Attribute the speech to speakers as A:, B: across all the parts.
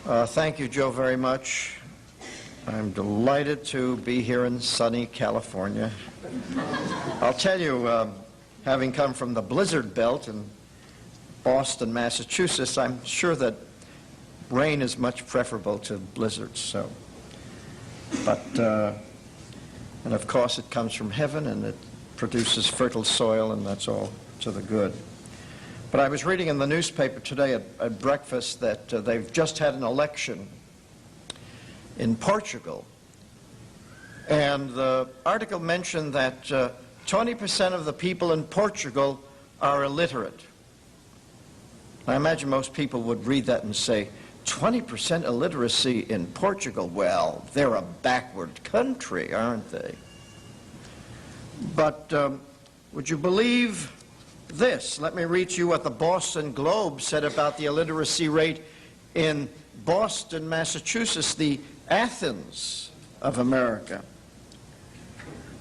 A: Thank you, Joe, very much. I'm delighted to be here in sunny California. I'll tell you, having come from the blizzard belt in Boston, Massachusetts, I'm sure that rain is much preferable to blizzards. And of course it comes from heaven and it produces fertile soil, and that's all to the good. But I was reading in the newspaper today at breakfast that they've just had an election in Portugal, and the article mentioned that 20% of the people in Portugal are illiterate. I imagine most people would read that and say, 20% illiteracy in Portugal? Well, they're a backward country, aren't they? But would you believe this? Let me read you what the Boston Globe said about the illiteracy rate in Boston, Massachusetts, the Athens of America.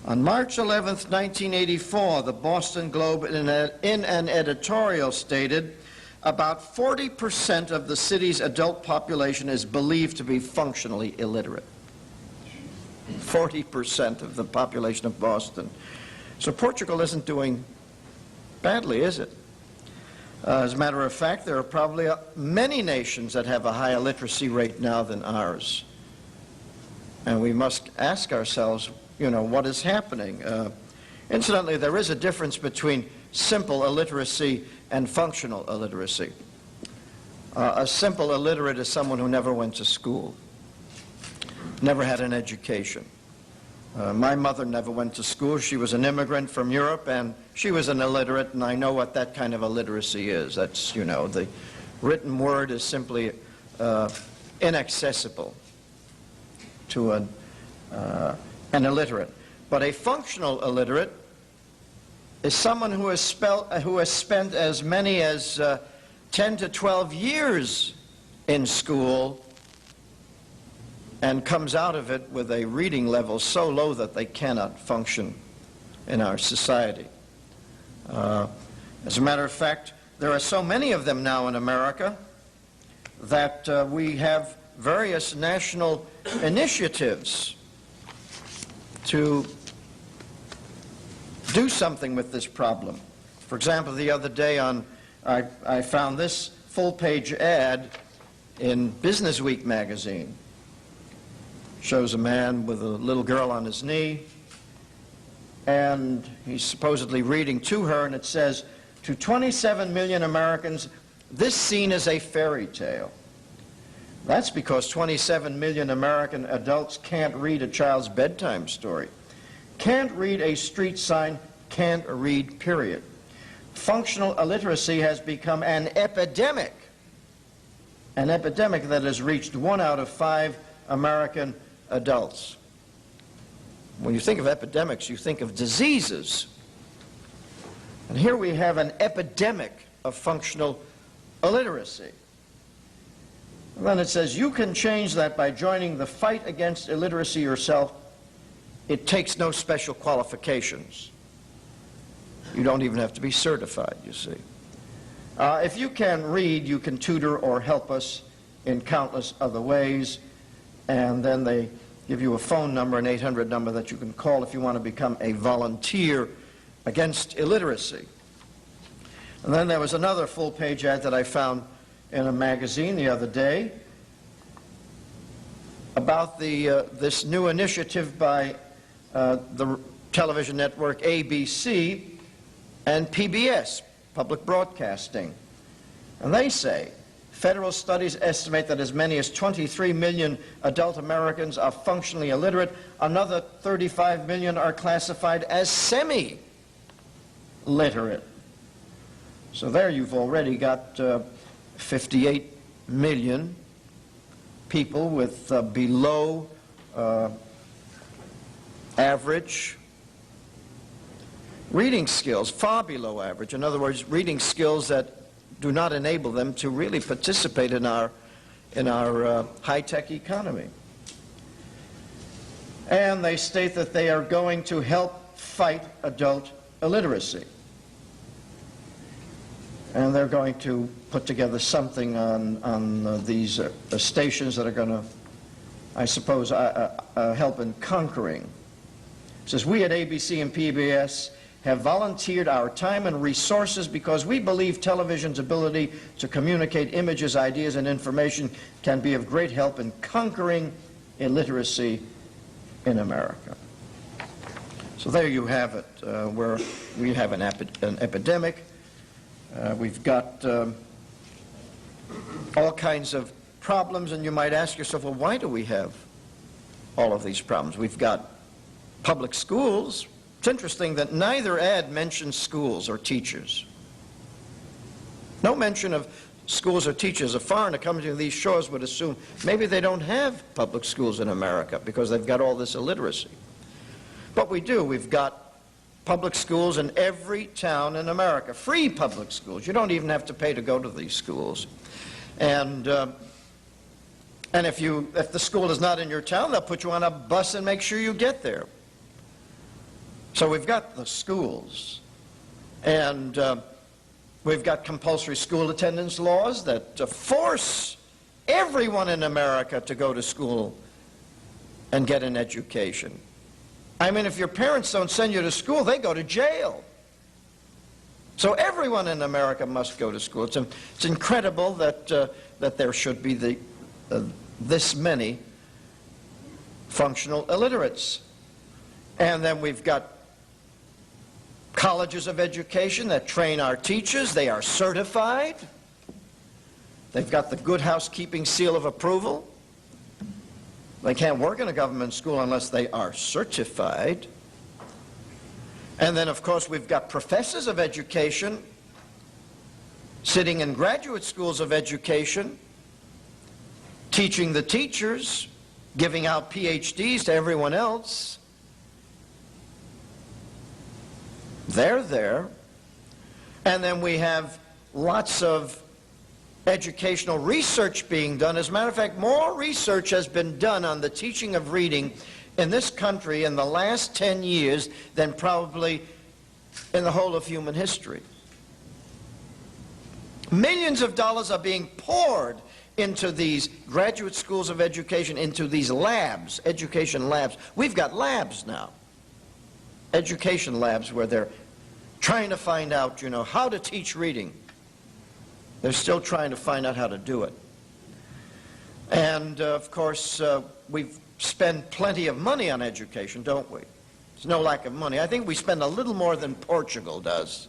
A: On March 11th, 1984, the Boston Globe in an editorial stated, about 40% of the city's adult population is believed to be functionally illiterate. 40% of the population of Boston. So Portugal isn't doing badly, is it? As a matter of fact, there are probably many nations that have a higher literacy rate now than ours. And we must ask ourselves, you know, what is happening? Incidentally, there is a difference between simple illiteracy and functional illiteracy. A simple illiterate is someone who never went to school, never had an education. My mother never went to school. She was an immigrant from Europe, and she was an illiterate, and I know what that kind of illiteracy is. That's, you know, the written word is simply inaccessible to an illiterate. But a functional illiterate is someone who has spent as many as 10 to 12 years in school and comes out of it with a reading level so low that they cannot function in our society. As a matter of fact, there are so many of them now in America that we have various national initiatives to do something with this problem. For example, the other day I found this full-page ad in Business Week magazine. Shows a man with a little girl on his knee, and he's supposedly reading to her, and it says, to 27 million Americans, this scene is a fairy tale. That's because 27 million American adults can't read a child's bedtime story, can't read a street sign, can't read, period. Functional illiteracy has become an epidemic that has reached 1 out of 5 American adults. When you think of epidemics, you think of diseases. And here we have an epidemic of functional illiteracy. And then it says, you can change that by joining the fight against illiteracy yourself. It takes no special qualifications. You don't even have to be certified, you see. If you can read, you can tutor or help us in countless other ways. And then they give you a phone number, an 800 number that you can call if you want to become a volunteer against illiteracy. And then there was another full-page ad that I found in a magazine the other day about this new initiative by the television network ABC and PBS, Public Broadcasting. And they say, federal studies estimate that as many as 23 million adult Americans are functionally illiterate. Another 35 million are classified as semi-literate. So there you've already got 58 million people with below average reading skills, far below average. In other words, reading skills that do not enable them to really participate in our high-tech economy. And they state that they are going to help fight adult illiteracy. And they're going to put together something on these stations that are going to, I suppose, help in conquering. It says, we at ABC and PBS have volunteered our time and resources because we believe television's ability to communicate images, ideas, and information can be of great help in conquering illiteracy in America. So there you have it, where we have an epidemic. We've got all kinds of problems, and you might ask yourself, well, why do we have all of these problems? We've got public schools. It's interesting that neither ad mentions schools or teachers. No mention of schools or teachers. A foreigner coming to these shores would assume maybe they don't have public schools in America because they've got all this illiteracy. But we do. We've got public schools in every town in America. Free public schools. You don't even have to pay to go to these schools. And if the school is not in your town, they'll put you on a bus and make sure you get there. So we've got the schools, and we've got compulsory school attendance laws that force everyone in America to go to school and get an education. I mean, if your parents don't send you to school, they go to jail. So everyone in America must go to school. It's incredible that there should be this many functional illiterates. And then we've got colleges of education that train our teachers. They are certified. They've got the good housekeeping seal of approval. They can't work in a government school unless they are certified. And then, of course, we've got professors of education sitting in graduate schools of education, teaching the teachers, giving out PhDs to everyone else. They're there. And then we have lots of educational research being done. As a matter of fact, more research has been done on the teaching of reading in this country in the last 10 years than probably in the whole of human history. Millions of dollars are being poured into these graduate schools of education, into these labs, education labs. We've got labs now. Education labs where they're trying to find out, you know, how to teach reading. They're still trying to find out how to do it. And, of course, we spend plenty of money on education, don't we? There's no lack of money. I think we spend a little more than Portugal does.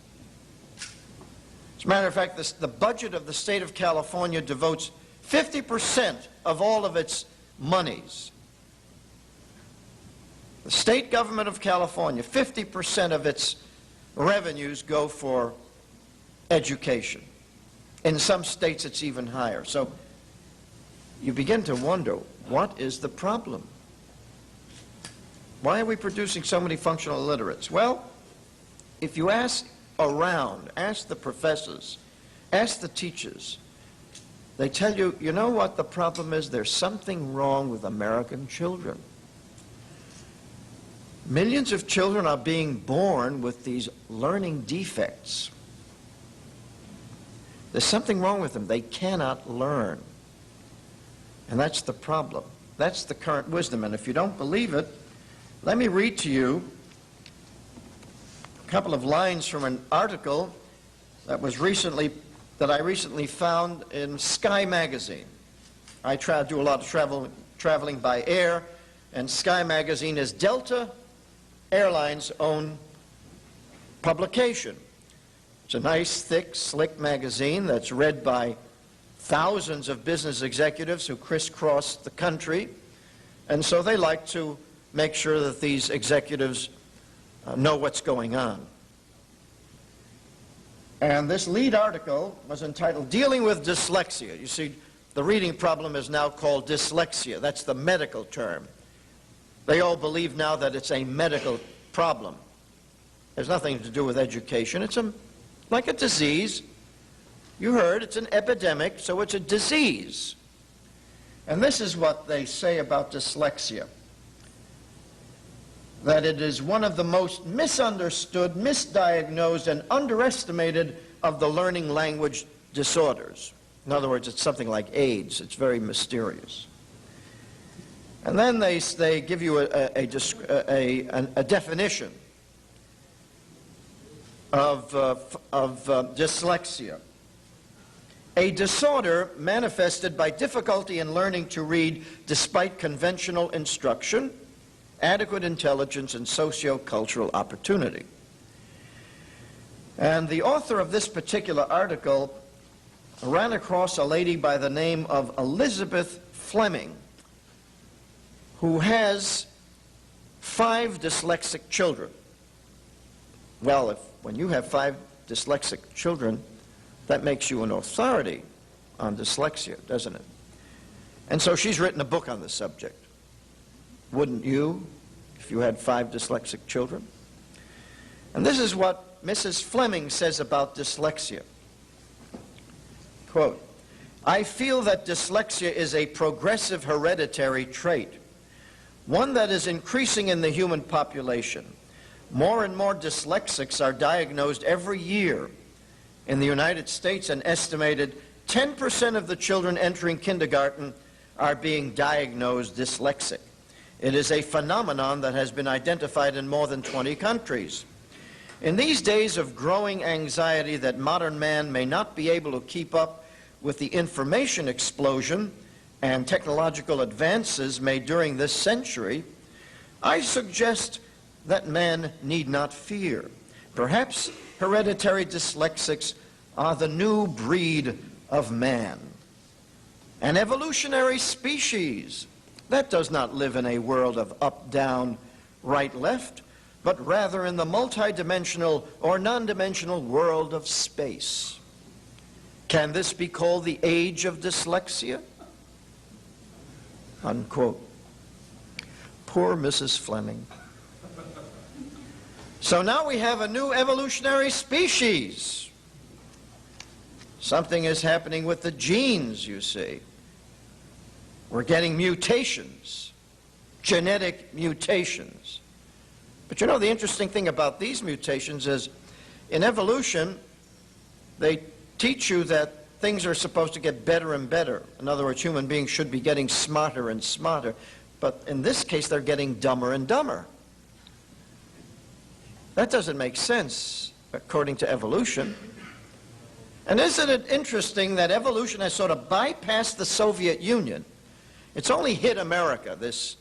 A: As a matter of fact, the budget of the state of California devotes 50% of all of its monies. The state government of California, 50% of its revenues go for education. In some states, it's even higher. So you begin to wonder, what is the problem? Why are we producing so many functional illiterates? Well, if you ask around, ask the professors, ask the teachers, they tell you, you know what the problem is? There's something wrong with American children. Millions of children are being born with these learning defects. There's something wrong with them. They cannot learn. And that's the problem. That's the current wisdom. And if you don't believe it, let me read to you a couple of lines from an article that I recently found in Sky magazine. I do a lot of traveling by air, and Sky magazine is Delta Airlines' own publication. It's a nice, thick, slick magazine that's read by thousands of business executives who crisscross the country, and so they like to make sure that these executives know what's going on. And this lead article was entitled, Dealing with Dyslexia. You see, the reading problem is now called dyslexia. That's the medical term. They all believe now that it's a medical problem. There's nothing to do with education. It's like a disease. You heard, it's an epidemic, so it's a disease. And this is what they say about dyslexia. that it is one of the most misunderstood, misdiagnosed, and underestimated of the learning language disorders. In other words, it's something like AIDS. It's very mysterious. And then they give you a definition of dyslexia. A disorder manifested by difficulty in learning to read despite conventional instruction, adequate intelligence, and socio-cultural opportunity. And the author of this particular article ran across a lady by the name of Elizabeth Fleming, who has 5 dyslexic children. Well, when you have 5 dyslexic children, that makes you an authority on dyslexia, doesn't it? And so she's written a book on the subject. Wouldn't you, if you had 5 dyslexic children? And this is what Mrs. Fleming says about dyslexia. Quote, "I feel that dyslexia is a progressive hereditary trait, one that is increasing in the human population. More and more dyslexics are diagnosed every year. In the United States, an estimated 10% of the children entering kindergarten are being diagnosed dyslexic. It is a phenomenon that has been identified in more than 20 countries. In these days of growing anxiety that modern man may not be able to keep up with the information explosion and technological advances made during this century, I suggest that man need not fear. Perhaps hereditary dyslexics are the new breed of man, an evolutionary species that does not live in a world of up, down, right, left, but rather in the multidimensional or non-dimensional world of space. Can this be called the age of dyslexia?" Unquote. Poor Mrs. Fleming. So now we have a new evolutionary species. Something is happening with the genes, you see. We're getting mutations, genetic mutations. But you know, the interesting thing about these mutations is, in evolution, they teach you that things are supposed to get better and better. In other words, human beings should be getting smarter and smarter. But in this case, they're getting dumber and dumber. That doesn't make sense, according to evolution. And isn't it interesting that evolution has sort of bypassed the Soviet Union? It's only hit America, this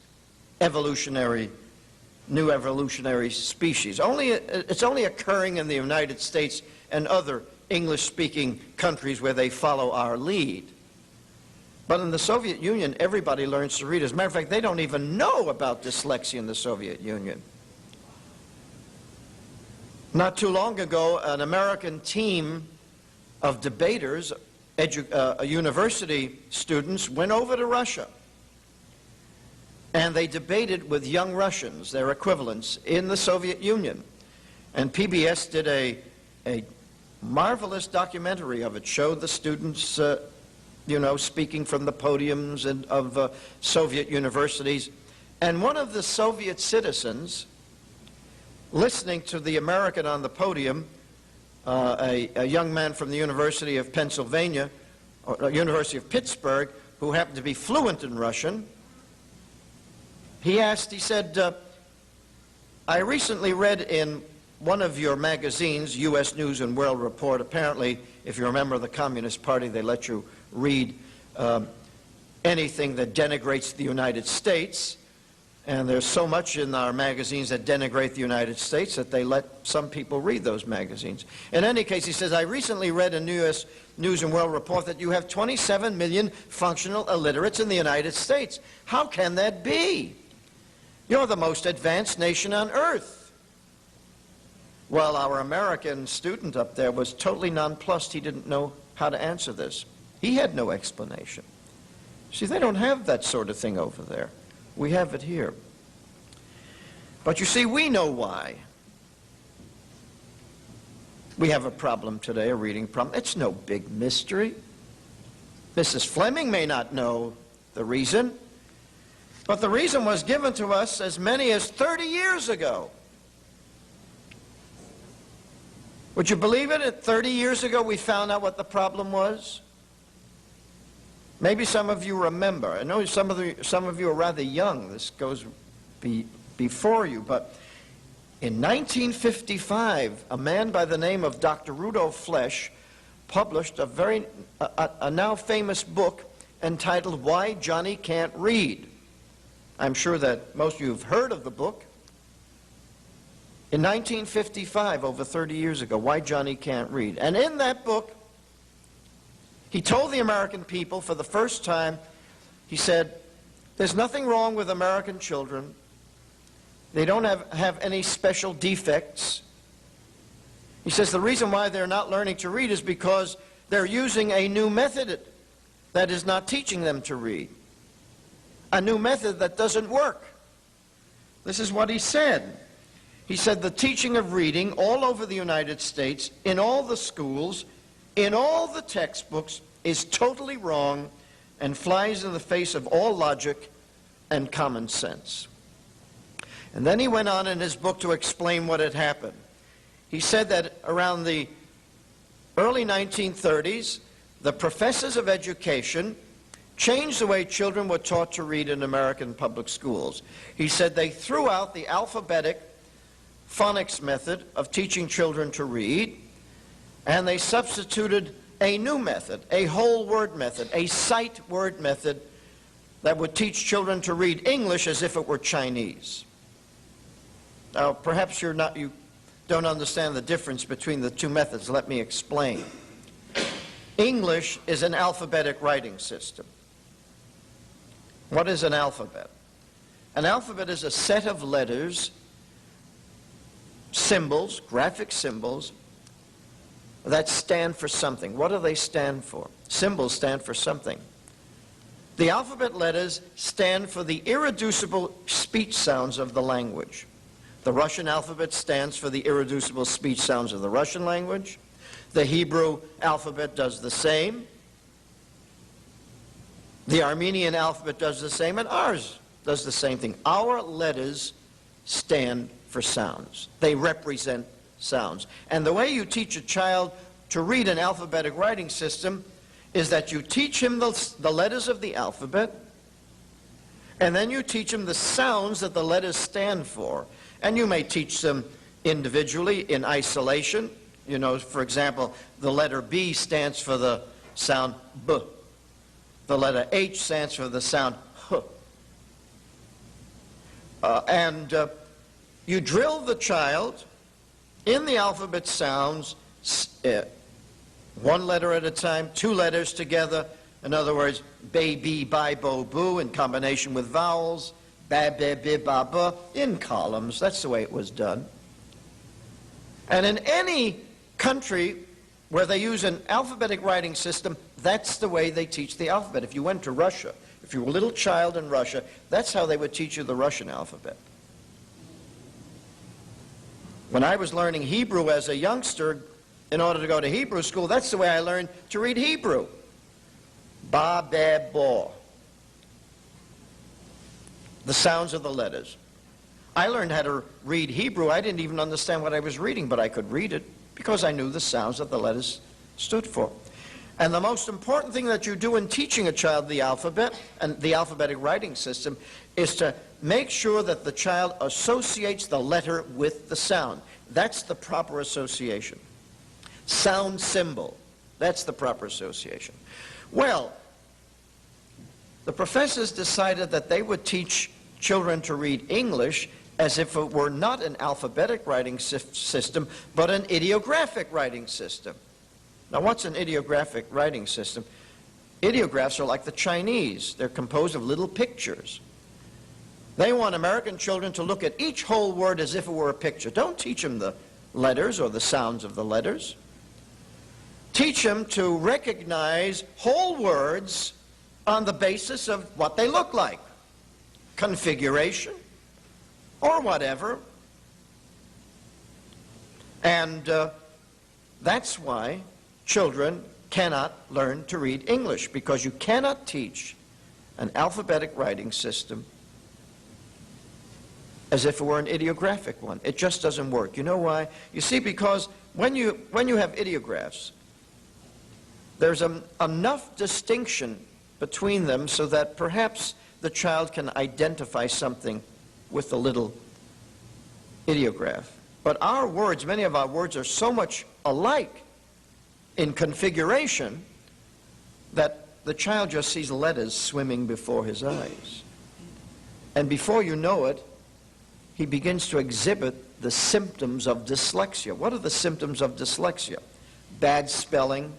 A: new evolutionary species. It's only occurring in the United States and other English-speaking countries where they follow our lead. But in the Soviet Union, everybody learns to read. As a matter of fact, they don't even know about dyslexia in the Soviet Union. Not too long ago, an American team of debaters, university students, went over to Russia. And they debated with young Russians, their equivalents, in the Soviet Union. And PBS did a marvelous documentary of it, showed the students, speaking from the podiums of Soviet universities. And one of the Soviet citizens, listening to the American on the podium, a young man from the University of Pennsylvania, or University of Pittsburgh, who happened to be fluent in Russian, he said, "I recently read in one of your magazines, U.S. News and World Report," apparently, if you're a member of the Communist Party, they let you read anything that denigrates the United States. And there's so much in our magazines that denigrate the United States that they let some people read those magazines. In any case, he says, "I recently read in U.S. News and World Report that you have 27 million functional illiterates in the United States. How can that be? You're the most advanced nation on earth." Well, our American student up there was totally nonplussed. He didn't know how to answer this. He had no explanation. See, they don't have that sort of thing over there. We have it here. But you see, we know why. We have a problem today, a reading problem. It's no big mystery. Mrs. Fleming may not know the reason. But the reason was given to us as many as 30 years ago. Would you believe it? At 30 years ago, we found out what the problem was. Maybe some of you remember. I know some of you are rather young. This goes before you. But in 1955, a man by the name of Dr. Rudolf Flesch published a now famous book entitled Why Johnny Can't Read. I'm sure that most of you have heard of the book. In 1955, over 30 years ago, Why Johnny Can't Read. And in that book, he told the American people for the first time, he said, there's nothing wrong with American children. They don't have any special defects. He says the reason why they're not learning to read is because they're using a new method that is not teaching them to read. A new method that doesn't work. This is what he said. He said the teaching of reading all over the United States, in all the schools, in all the textbooks, is totally wrong and flies in the face of all logic and common sense. And then he went on in his book to explain what had happened. He said that around the early 1930s, the professors of education changed the way children were taught to read in American public schools. He said they threw out the alphabetic phonics method of teaching children to read, and they substituted a new method, a whole word method, a sight word method that would teach children to read English as if it were Chinese. Now, perhaps you don't understand the difference between the two methods. Let me explain. English is an alphabetic writing system. What is an alphabet? An alphabet is a set of letters, symbols, graphic symbols, that stand for something. What do they stand for? Symbols stand for something. The alphabet letters stand for the irreducible speech sounds of the language. The Russian alphabet stands for the irreducible speech sounds of the Russian language. The Hebrew alphabet does the same. The Armenian alphabet does the same, and ours does the same thing. Our letters stand for sounds. They represent sounds. And the way you teach a child to read an alphabetic writing system is that you teach him the letters of the alphabet, and then you teach him the sounds that the letters stand for. And you may teach them individually in isolation. You know, for example, the letter B stands for the sound B. The letter H stands for the sound H. You drill the child in the alphabet sounds, one letter at a time, two letters together. In other words, baby, bi, bo, boo, in combination with vowels, ba, be, bi, ba, ba, in columns. That's the way it was done. And in any country where they use an alphabetic writing system, that's the way they teach the alphabet. If you went to Russia, if you were a little child in Russia, that's how they would teach you the Russian alphabet. When I was learning Hebrew as a youngster, in order to go to Hebrew school, that's the way I learned to read Hebrew. Ba, be, bo. The sounds of the letters. I learned how to read Hebrew. I didn't even understand what I was reading, but I could read it because I knew the sounds that the letters stood for. And the most important thing that you do in teaching a child the alphabet and the alphabetic writing system is to make sure that the child associates the letter with the sound. That's the proper association. Sound symbol. That's the proper association. Well, the professors decided that they would teach children to read English as if it were not an alphabetic writing system, but an ideographic writing system. Now, what's an ideographic writing system? Ideographs are like the Chinese. They're composed of little pictures. They want American children to look at each whole word as if it were a picture. Don't teach them the letters or the sounds of the letters. Teach them to recognize whole words on the basis of what they look like. Configuration, or whatever. And that's why children cannot learn to read English, because you cannot teach an alphabetic writing system as if it were an ideographic one. It just doesn't work. You know why? You see, because when you have ideographs, there's enough distinction between them so that perhaps the child can identify something with the little ideograph. But our words, many of our words, are so much alike in configuration that the child just sees letters swimming before his eyes. And before you know it, he begins to exhibit the symptoms of dyslexia. What are the symptoms of dyslexia? Bad spelling,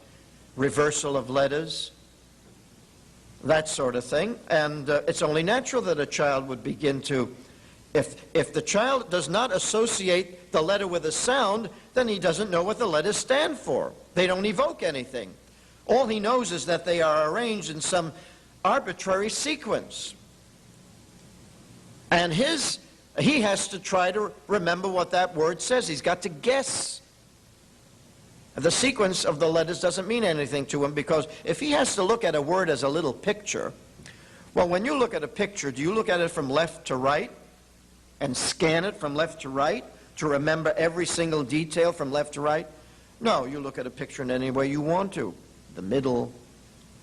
A: reversal of letters, that sort of thing. And it's only natural that a child would begin to, if the child does not associate the letter with a sound, then he doesn't know what the letters stand for. They don't evoke anything. All he knows is that they are arranged in some arbitrary sequence. And he has to try to remember what that word says. He's got to guess. The sequence of the letters doesn't mean anything to him, because if he has to look at a word as a little picture, well, when you look at a picture, do you look at it from left to right and scan it from left to right to remember every single detail from left to right? No, you look at a picture in any way you want to. The middle,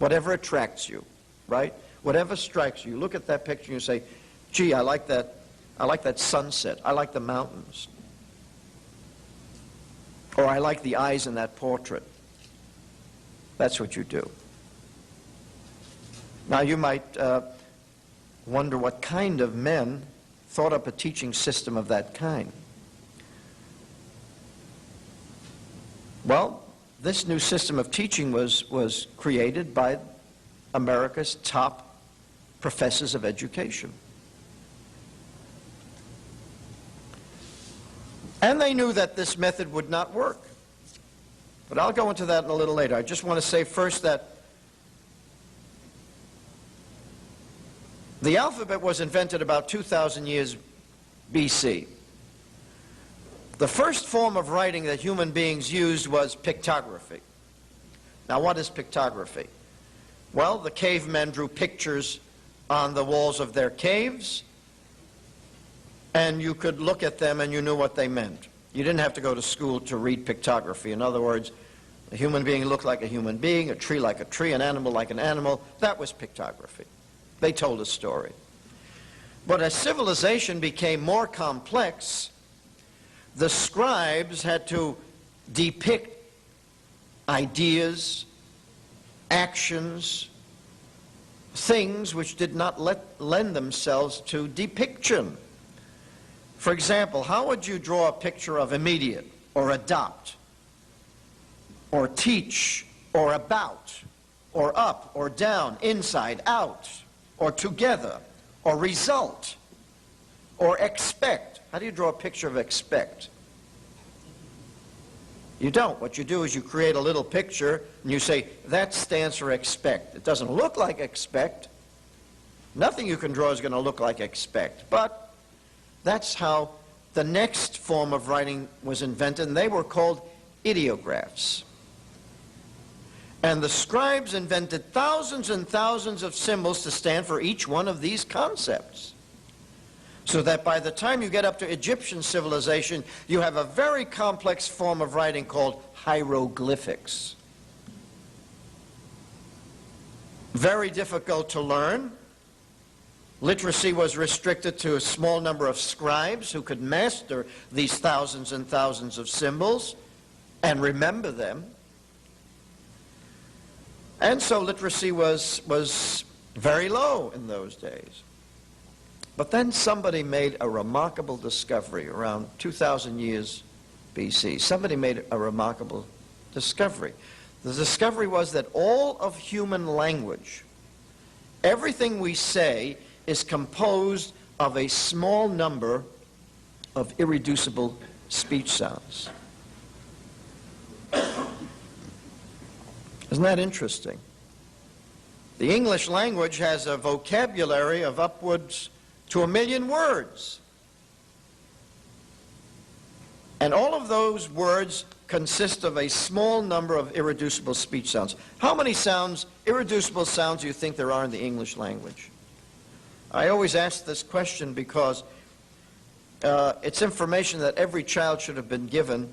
A: whatever attracts you, right? Whatever strikes you. You look at that picture and you say, gee, I like that sunset. I like the mountains. Or I like the eyes in that portrait. That's what you do. Now you might wonder what kind of men thought up a teaching system of that kind. Well, this new system of teaching was created by America's top professors of education. And they knew that this method would not work. But I'll go into that in a little later. I just want to say first that the alphabet was invented about 2,000 years BC. The first form of writing that human beings used was pictography. Now, what is pictography? Well, the cavemen drew pictures on the walls of their caves, and you could look at them and you knew what they meant. You didn't have to go to school to read pictography. In other words, a human being looked like a human being, a tree like a tree, an animal like an animal. That was pictography. They told a story. But as civilization became more complex, the scribes had to depict ideas, actions, things which did not lend themselves to depiction. For example, how would you draw a picture of immediate, or adopt, or teach, or about, or up, or down, inside, out, or together, or result, or expect? How do you draw a picture of expect? You don't. What you do is you create a little picture and you say, that stands for expect. It doesn't look like expect. Nothing you can draw is going to look like expect. But that's how the next form of writing was invented, and they were called ideographs. And the scribes invented thousands and thousands of symbols to stand for each one of these concepts. So that by the time you get up to Egyptian civilization, you have a very complex form of writing called hieroglyphics. Very difficult to learn. Literacy was restricted to a small number of scribes who could master these thousands and thousands of symbols and remember them. And so literacy was very low in those days. But then somebody made a remarkable discovery around 2,000 years BC. Somebody made a remarkable discovery. The discovery was that all of human language, everything we say, is composed of a small number of irreducible speech sounds. Isn't that interesting? The English language has a vocabulary of upwards to 1 million words. And all of those words consist of a small number of irreducible speech sounds. How many sounds, irreducible sounds, do you think there are in the English language? I always ask this question because it's information that every child should have been given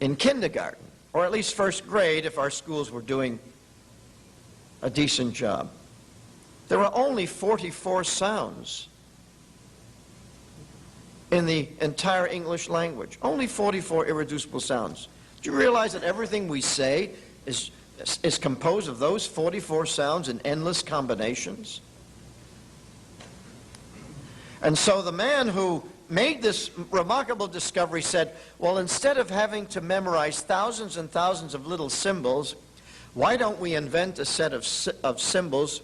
A: in kindergarten, or at least first grade if our schools were doing a decent job. There are only 44 sounds in the entire English language. Only 44 irreducible sounds. Do you realize that everything we say is composed of those 44 sounds in endless combinations? And so the man who made this remarkable discovery said, well, instead of having to memorize thousands and thousands of little symbols, why don't we invent a set of symbols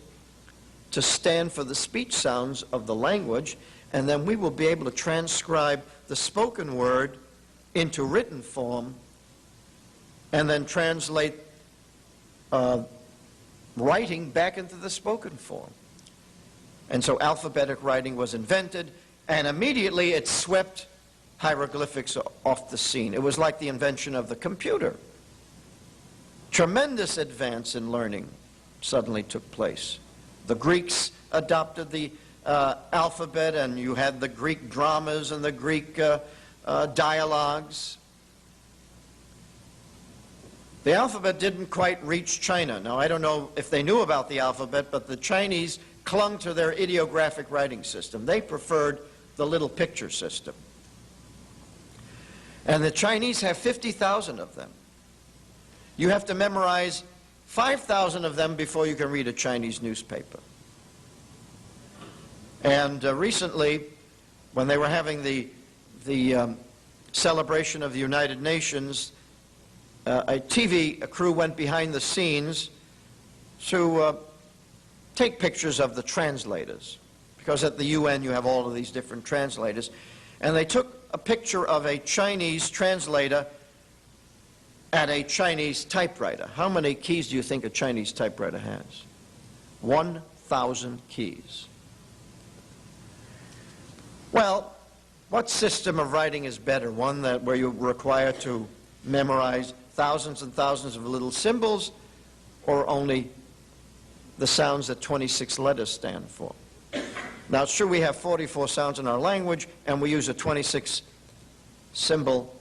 A: to stand for the speech sounds of the language, and then we will be able to transcribe the spoken word into written form and then translate writing back into the spoken form. And so alphabetic writing was invented, and immediately it swept hieroglyphics off the scene. It was like the invention of the computer. Tremendous advance in learning suddenly took place. The Greeks adopted the alphabet, and you had the Greek dramas and the Greek dialogues. The alphabet didn't quite reach China. Now, I don't know if they knew about the alphabet, but the Chinese clung to their ideographic writing system. They preferred the little picture system. And the Chinese have 50,000 of them. You have to memorize 5,000 of them before you can read a Chinese newspaper. And recently, when they were having the celebration of the United Nations, a TV crew went behind the scenes to take pictures of the translators, because at the UN you have all of these different translators. And they took a picture of a Chinese translator at a Chinese typewriter. How many keys do you think a Chinese typewriter has? 1,000 keys. Well, what system of writing is better? One where you're required to memorize thousands and thousands of little symbols, or only the sounds that 26 letters stand for? Now, it's true we have 44 sounds in our language, and we use a 26-symbol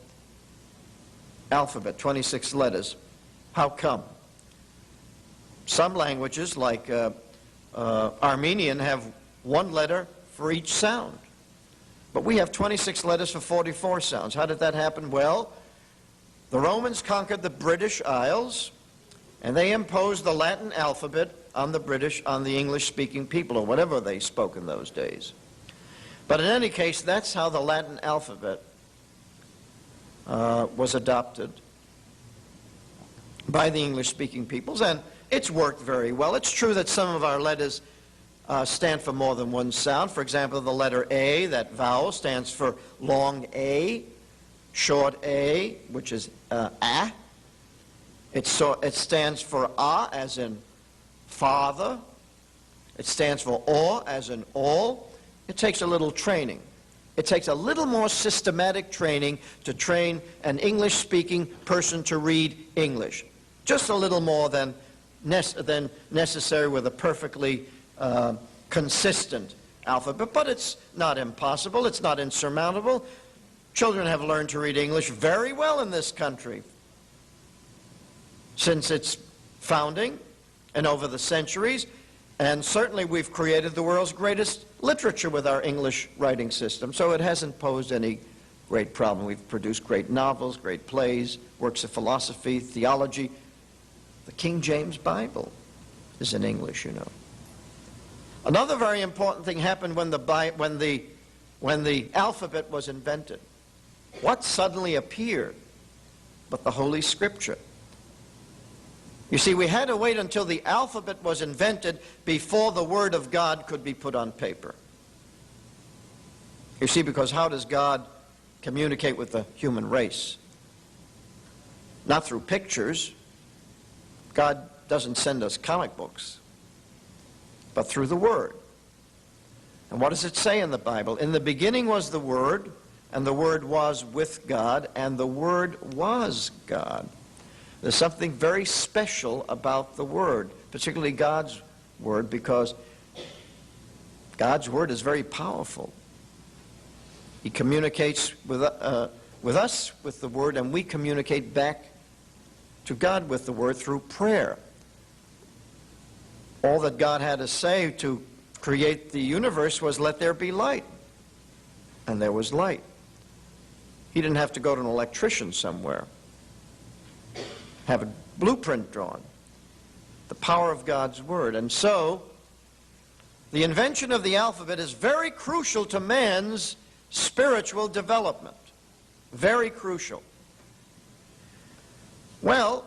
A: alphabet, 26 letters. How come? Some languages, like Armenian, have one letter for each sound. But we have 26 letters for 44 sounds. How did that happen? Well, the Romans conquered the British Isles, and they imposed the Latin alphabet on the English-speaking people, or whatever they spoke in those days. But in any case, that's how the Latin alphabet was adopted by the English-speaking peoples, and it's worked very well. It's true that some of our letters stand for more than one sound. For example, the letter A, that vowel, stands for long A, short A, which is A. It stands for A, as in father. It stands for O, as in all. It takes a little training. It takes a little more systematic training to train an English-speaking person to read English. Just a little more than necessary with a perfectly consistent alphabet. But it's not impossible. It's not insurmountable. Children have learned to read English very well in this country since its founding and over the centuries. And certainly we've created the world's greatest literature with our English writing system, so it hasn't posed any great problem. We've produced great novels, great plays, works of philosophy, theology. The King James Bible is in English, you know. Another very important thing happened when the alphabet was invented. What suddenly appeared but the Holy Scripture? You see, we had to wait until the alphabet was invented before the Word of God could be put on paper. You see, because how does God communicate with the human race? Not through pictures. God doesn't send us comic books, but through the Word. And what does it say in the Bible? In the beginning was the Word, and the Word was with God, and the Word was God. There's something very special about the Word, particularly God's Word, because God's Word is very powerful. He communicates with us with the Word, and we communicate back to God with the Word through prayer. All that God had to say to create the universe was, "Let there be light." And there was light. He didn't have to go to an electrician somewhere, have a blueprint drawn. The power of God's Word. And so, the invention of the alphabet is very crucial to man's spiritual development. Very crucial. Well,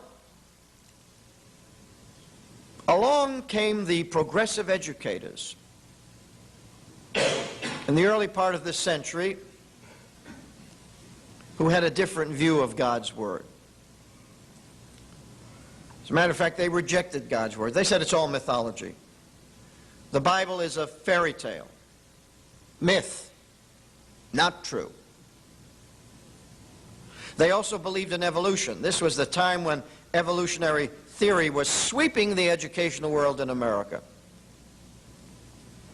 A: along came the progressive educators in the early part of this century who had a different view of God's Word. As a matter of fact, they rejected God's Word. They said it's all mythology. The Bible is a fairy tale, myth, not true. They also believed in evolution. This was the time when evolutionary theory was sweeping the educational world in America.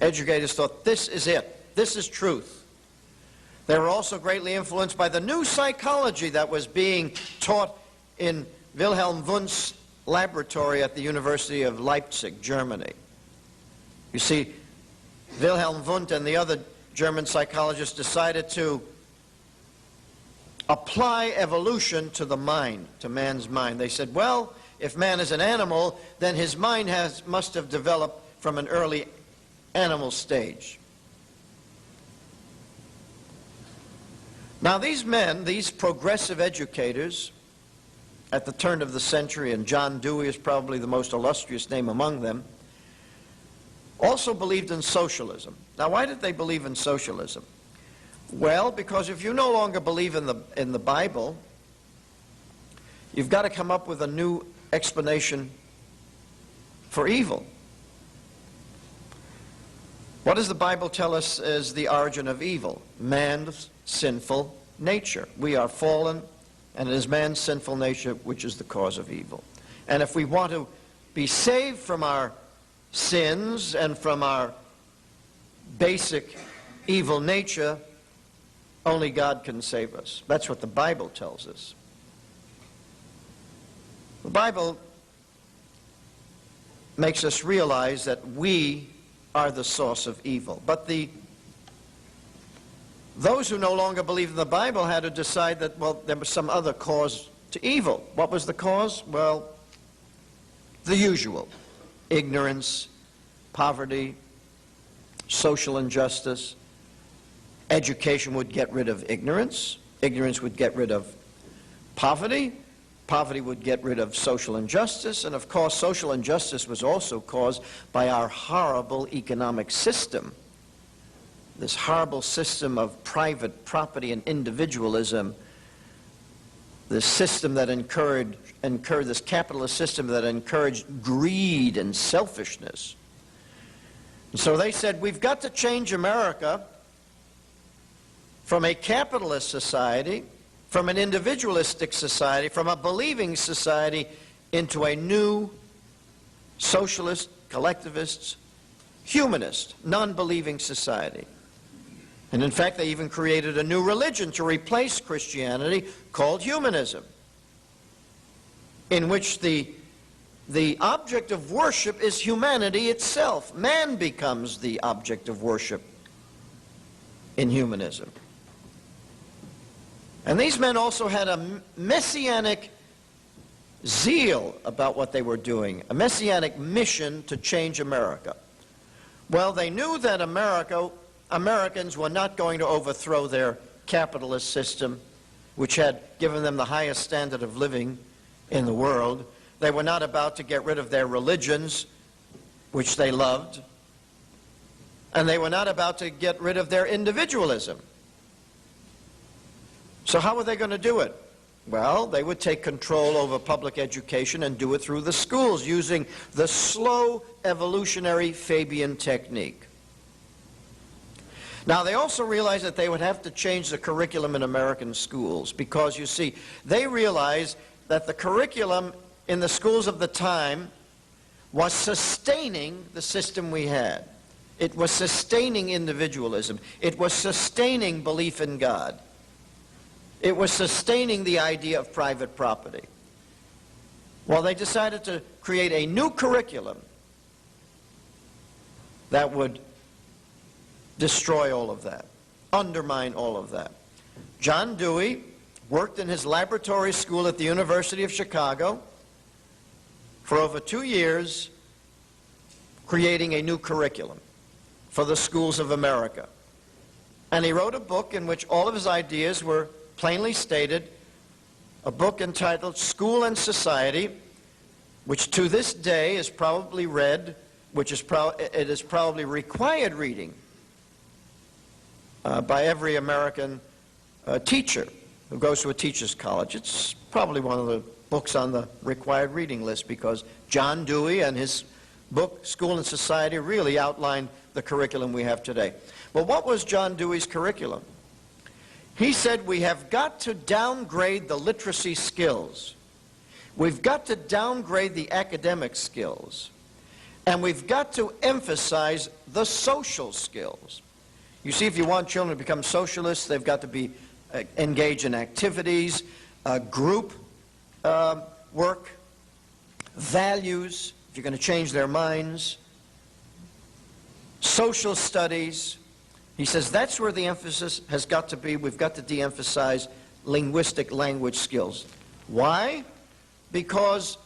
A: Educators thought, this is it. This is truth. They were also greatly influenced by the new psychology that was being taught in Wilhelm Wundt's laboratory at the University of Leipzig, Germany. You see, Wilhelm Wundt and the other German psychologists decided to apply evolution to the mind, to man's mind. They said, well, if man is an animal, then his mind must have developed from an early animal stage. Now these men, these progressive educators, at the turn of the century, and John Dewey is probably the most illustrious name among them, also believed in socialism. Now why did they believe in socialism? Well, because if you no longer believe in the Bible, you've got to come up with a new explanation for evil. What does the Bible tell us is the origin of evil? Man's sinful nature. We are fallen, and it is man's sinful nature which is the cause of evil. And if we want to be saved from our sins and from our basic evil nature, only God can save us. That's what the Bible tells us. The Bible makes us realize that we are the source of evil. But those who no longer believe in the Bible had to decide that, well, there was some other cause to evil. What was the cause? Well, the usual. Ignorance, poverty, social injustice. Education would get rid of ignorance. Ignorance would get rid of poverty. Poverty would get rid of social injustice. And of course, social injustice was also caused by our horrible economic system. This horrible system of private property and individualism. This system that encouraged this capitalist system that encouraged greed and selfishness. And so they said, we've got to change America from a capitalist society, from an individualistic society, from a believing society, into a new socialist, collectivist, humanist, non-believing society. And in fact, they even created a new religion to replace Christianity called humanism, in which the object of worship is humanity itself. Man becomes the object of worship in humanism. And these men also had a messianic zeal about what they were doing, a messianic mission to change America. Well, they knew that Americans were not going to overthrow their capitalist system, which had given them the highest standard of living in the world. They were not about to get rid of their religions, which they loved. And they were not about to get rid of their individualism. So how were they going to do it? Well, they would take control over public education and do it through the schools, using the slow evolutionary Fabian technique. Now, they also realized that they would have to change the curriculum in American schools because, you see, they realized that the curriculum in the schools of the time was sustaining the system we had. It was sustaining individualism. It was sustaining belief in God. It was sustaining the idea of private property. Well, they decided to create a new curriculum that would destroy all of that, undermine all of that. John Dewey worked in his laboratory school at the University of Chicago for over 2 years, creating a new curriculum for the schools of America. And he wrote a book in which all of his ideas were plainly stated, a book entitled School and Society, which to this day is probably read, it is probably required reading by every American teacher who goes to a teacher's college. It's probably one of the books on the required reading list because John Dewey and his book, School and Society, really outlined the curriculum we have today. Well, what was John Dewey's curriculum? He said we have got to downgrade the literacy skills. We've got to downgrade the academic skills. And we've got to emphasize the social skills. You see, if you want children to become socialists, they've got to be engaged in activities, group work, values, if you're going to change their minds, social studies. He says that's where the emphasis has got to be. We've got to de-emphasize linguistic language skills. Why? Because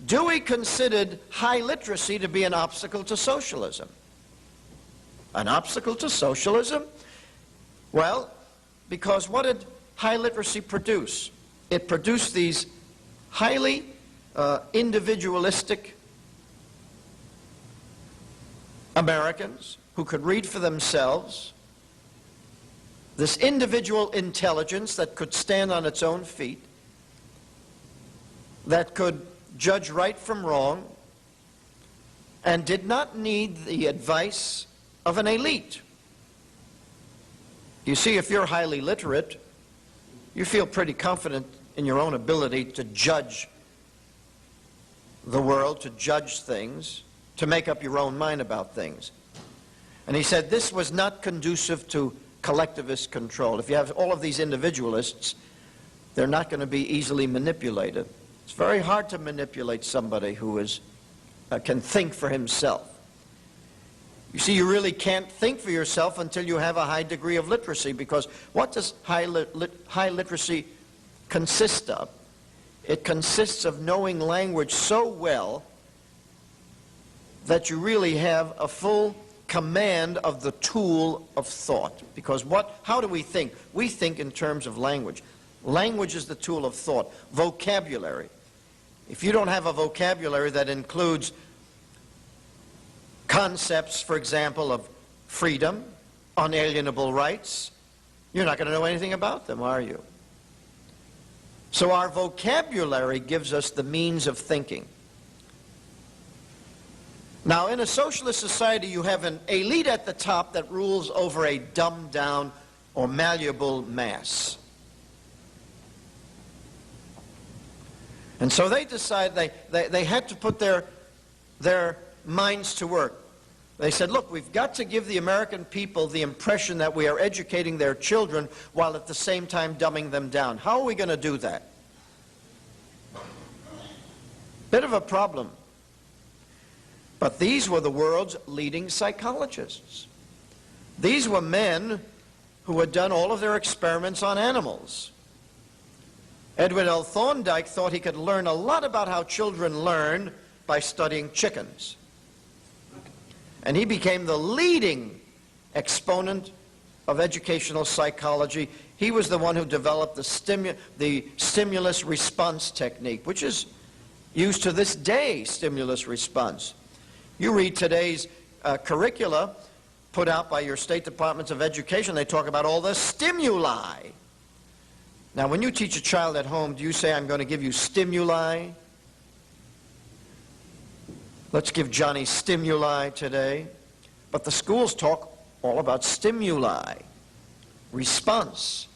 A: Dewey considered high literacy to be an obstacle to socialism. An obstacle to socialism? Well, because what did high literacy produce? It produced these highly individualistic Americans who could read for themselves, this individual intelligence that could stand on its own feet, that could judge right from wrong, and did not need the advice of an elite. You see, if you're highly literate, you feel pretty confident in your own ability to judge the world, to judge things, to make up your own mind about things. And he said this was not conducive to collectivist control. If you have all of these individualists, they're not going to be easily manipulated. It's very hard to manipulate somebody who can think for himself. You see, you really can't think for yourself until you have a high degree of literacy, because what does high literacy consist of? It consists of knowing language so well that you really have a full command of the tool of thought. Because how do we think? We think in terms of language. Language is the tool of thought. Vocabulary. If you don't have a vocabulary that includes concepts, for example, of freedom, unalienable rights, you're not going to know anything about them, are you? So our vocabulary gives us the means of thinking. Now, in a socialist society, you have an elite at the top that rules over a dumbed down or malleable mass. And so they decided they had to put their minds to work. They said, look, we've got to give the American people the impression that we are educating their children while at the same time dumbing them down. How are we going to do that? Bit of a problem. But these were the world's leading psychologists. These were men who had done all of their experiments on animals. Edwin L. Thorndike thought he could learn a lot about how children learn by studying chickens. And he became the leading exponent of educational psychology. He was the one who developed the stimulus response technique, which is used to this day, stimulus response. You read today's curricula put out by your state departments of education, they talk about all the stimuli. Now, when you teach a child at home, do you say, I'm going to give you stimuli? Let's give Johnny stimuli today. But the schools talk all about stimuli, response.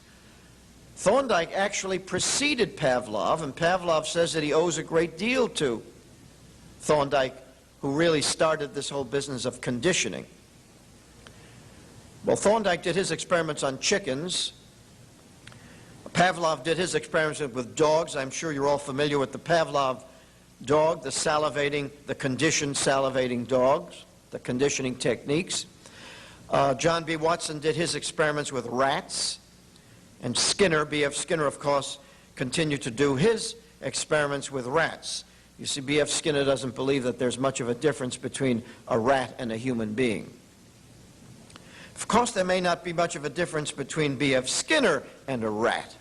A: Thorndike actually preceded Pavlov, and Pavlov says that he owes a great deal to Thorndike, who really started this whole business of conditioning. Well, Thorndike did his experiments on chickens. Pavlov did his experiments with dogs. I'm sure you're all familiar with the Pavlov dog, the conditioned salivating dogs, the conditioning techniques. John B. Watson did his experiments with rats. And Skinner, B.F. Skinner, of course, continued to do his experiments with rats. You see, B.F. Skinner doesn't believe that there's much of a difference between a rat and a human being. Of course, there may not be much of a difference between B.F. Skinner and a rat.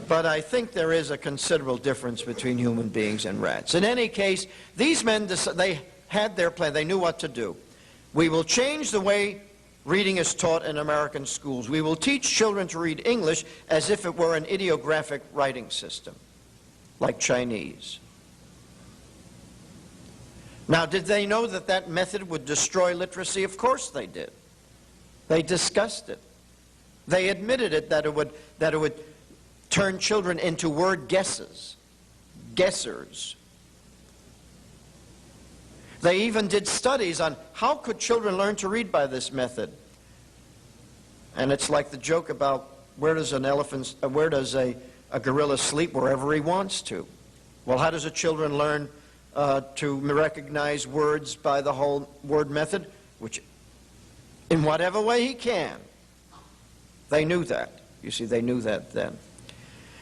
A: But I think there is a considerable difference between human beings and rats. In any case, these men, they had their plan. They knew what to do. We will change the way reading is taught in American schools. We will teach children to read English as if it were an ideographic writing system, like Chinese. Now, did they know that that method would destroy literacy? Of course they did. They discussed it. They admitted it, that it would turn children into word guessers. They even did studies on how could children learn to read by this method. And it's like the joke about where does a gorilla sleep? Wherever he wants to. Well, how does a children learn to recognize words by the whole word method? Which, in whatever way he can. They knew that. You see, they knew that then.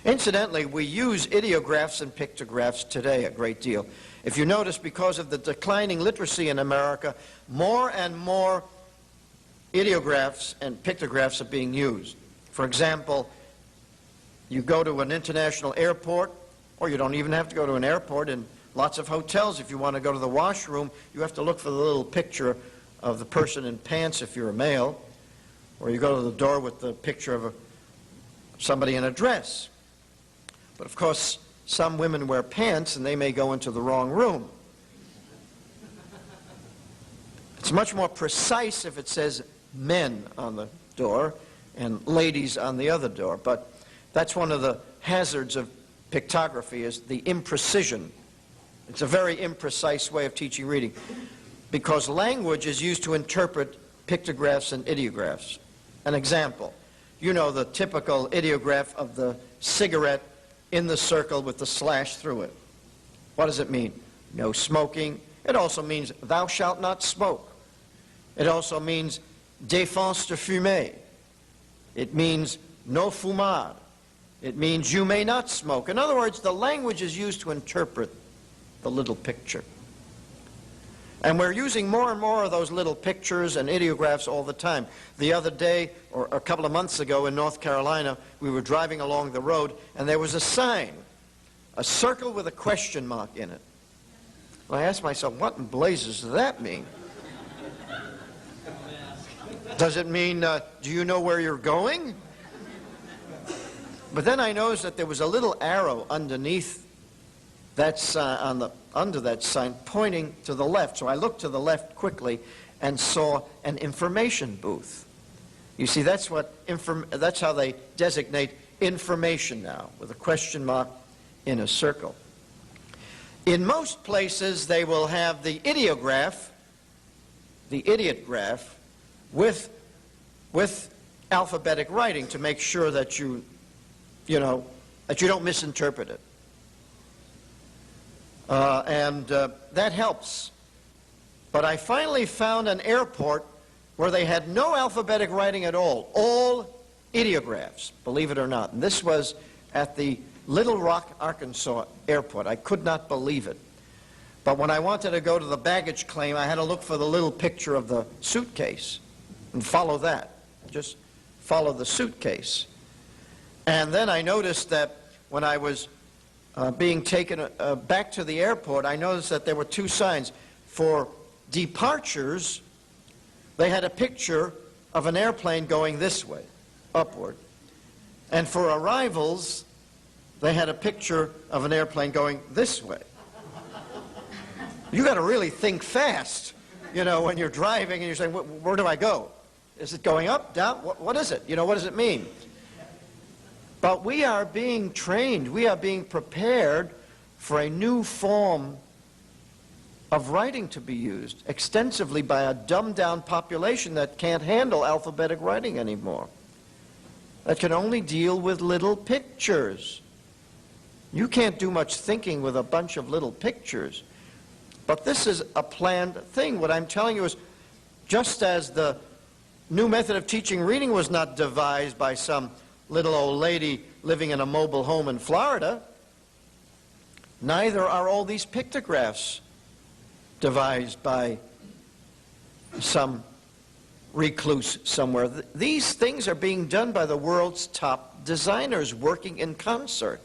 A: Incidentally, we use ideographs and pictographs today a great deal. If you notice, because of the declining literacy in America, more and more ideographs and pictographs are being used. For example, you go to an international airport, or you don't even have to go to an airport. In lots of hotels, if you want to go to the washroom, you have to look for the little picture of the person in pants if you're a male, or you go to the door with the picture of somebody in a dress. But of course, some women wear pants and they may go into the wrong room. It's much more precise if it says men on the door and ladies on the other door. But that's one of the hazards of pictography, is the imprecision. It's a very imprecise way of teaching reading, because language is used to interpret pictographs and ideographs. An example, you know the typical ideograph of the cigarette in the circle with the slash through it. What does it mean? No smoking. It also means thou shalt not smoke. It also means défense de fumer. It means no fumar. It means you may not smoke. In other words, the language is used to interpret the little picture. And we're using more and more of those little pictures and ideographs all the time. The other day, or a couple of months ago in North Carolina, we were driving along the road, and there was a sign, a circle with a question mark in it. And I asked myself, what in blazes does that mean? Does it mean, do you know where you're going? But then I noticed that there was a little arrow underneath that under that sign pointing to the left. So I looked to the left quickly and saw an information booth. You see, that's how they designate information now, with a question mark in a circle. In most places, they will have the ideograph, the idiot graph, with alphabetic writing to make sure that you don't misinterpret it. That helps. But I finally found an airport where they had no alphabetic writing at all ideographs, believe it or not. And this was at the Little Rock, Arkansas airport. I could not believe it. But when I wanted to go to the baggage claim, I had to look for the little picture of the suitcase and follow that. Just follow the suitcase. And then I noticed that when I was being taken back to the airport, I noticed that there were two signs. For departures, they had a picture of an airplane going this way, upward. And for arrivals, they had a picture of an airplane going this way. You got to really think fast, when you're driving and you're saying, where do I go? Is it going up, down? What is it? What does it mean? But we are being trained, we are being prepared for a new form of writing to be used extensively by a dumbed-down population that can't handle alphabetic writing anymore, that can only deal with little pictures. You can't do much thinking with a bunch of little pictures. But this is a planned thing. What I'm telling you is, just as the new method of teaching reading was not devised by some little old lady living in a mobile home in Florida, neither are all these pictographs devised by some recluse somewhere. These things are being done by the world's top designers working in concert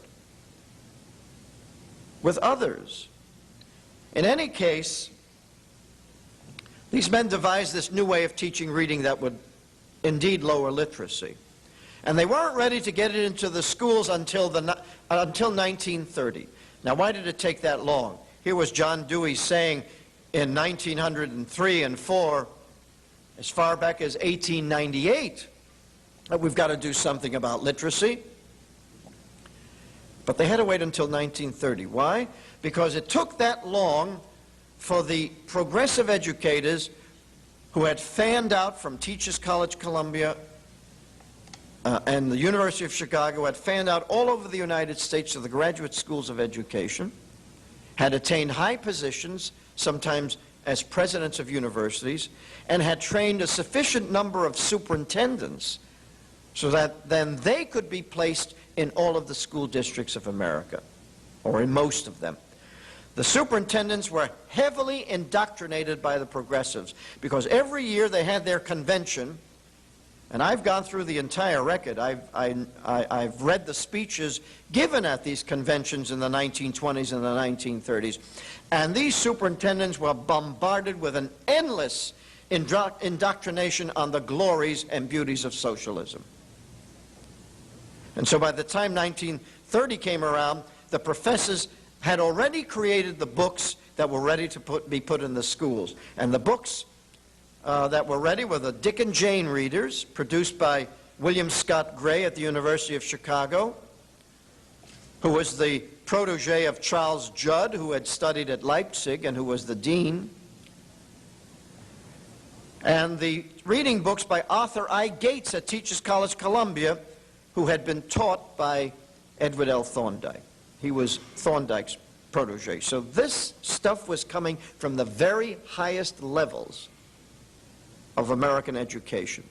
A: with others. In any case, these men devised this new way of teaching reading that would indeed lower literacy. And they weren't ready to get it into the schools until 1930. Now, why did it take that long? Here was John Dewey saying in 1903 and 4, as far back as 1898, that we've got to do something about literacy. But they had to wait until 1930. Why? Because it took that long for the progressive educators who had fanned out from Teachers College, Columbia, and the University of Chicago, had fanned out all over the United States to the graduate schools of education, had attained high positions, sometimes as presidents of universities, and had trained a sufficient number of superintendents so that then they could be placed in all of the school districts of America, or in most of them. The superintendents were heavily indoctrinated by the progressives because every year they had their convention, and I've gone through the entire record. I've read the speeches given at these conventions in the 1920s and the 1930s, and these superintendents were bombarded with an endless indoctrination on the glories and beauties of socialism. And so by the time 1930 came around, the professors had already created the books that were ready to be put in the schools. And the books that were ready were the Dick and Jane readers, produced by William Scott Gray at the University of Chicago, who was the protege of Charles Judd, who had studied at Leipzig and who was the dean. And the reading books by Arthur I. Gates at Teachers College, Columbia, who had been taught by Edward L. Thorndike. He was Thorndike's protege. So this stuff was coming from the very highest levels of American education.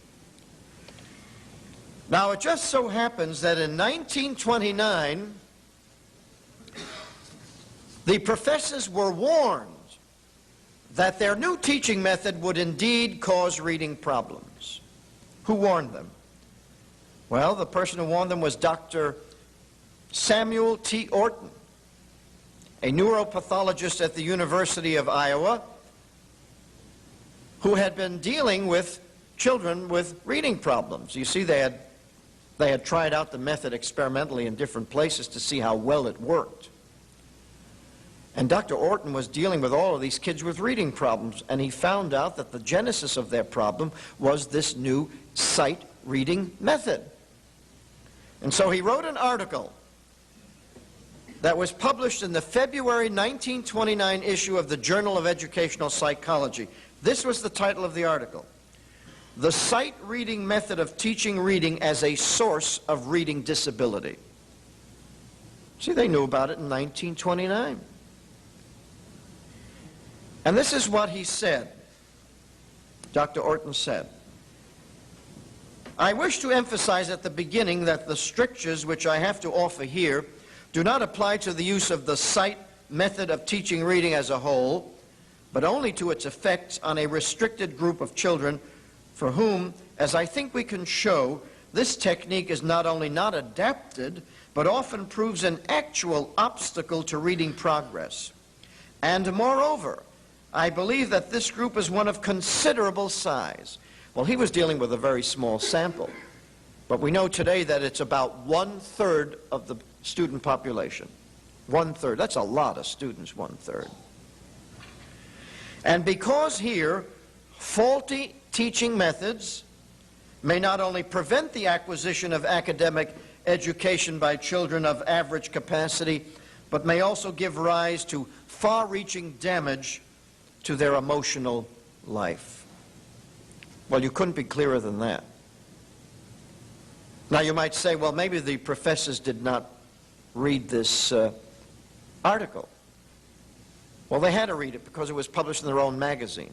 A: Now, it just so happens that in 1929, the professors were warned that their new teaching method would indeed cause reading problems. Who warned them? Well, the person who warned them was Dr. Samuel T. Orton, a neuropathologist at the University of Iowa, who had been dealing with children with reading problems. You see, they had tried out the method experimentally in different places to see how well it worked. And Dr. Orton was dealing with all of these kids with reading problems, and he found out that the genesis of their problem was this new sight reading method. And so he wrote an article that was published in the February 1929 issue of the Journal of Educational Psychology. This was the title of the article: "The Sight Reading Method of Teaching Reading as a Source of Reading Disability." See, they knew about it in 1929. And this is what he said. Dr. Orton said, "I wish to emphasize at the beginning that the strictures which I have to offer here do not apply to the use of the sight method of teaching reading as a whole, but only to its effects on a restricted group of children for whom, as I think we can show, this technique is not only not adapted, but often proves an actual obstacle to reading progress. And moreover, I believe that this group is one of considerable size." Well, he was dealing with a very small sample, but we know today that it's about 1/3 of the student population. 1/3. That's a lot of students, 1/3. And because here, faulty teaching methods may not only prevent the acquisition of academic education by children of average capacity, but may also give rise to far-reaching damage to their emotional life. Well, you couldn't be clearer than that. Now, you might say, well, maybe the professors did not read this article. Well, they had to read it because it was published in their own magazine.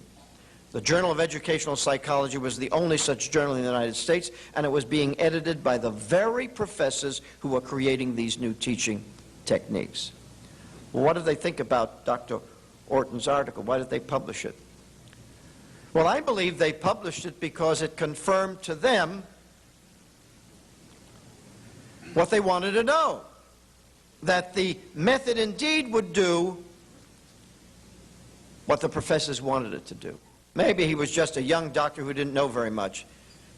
A: The Journal of Educational Psychology was the only such journal in the United States, and it was being edited by the very professors who were creating these new teaching techniques. Well, what did they think about Dr. Orton's article? Why did they publish it? Well, I believe they published it because it confirmed to them what they wanted to know, that the method indeed would do what the professors wanted it to do. Maybe he was just a young doctor who didn't know very much,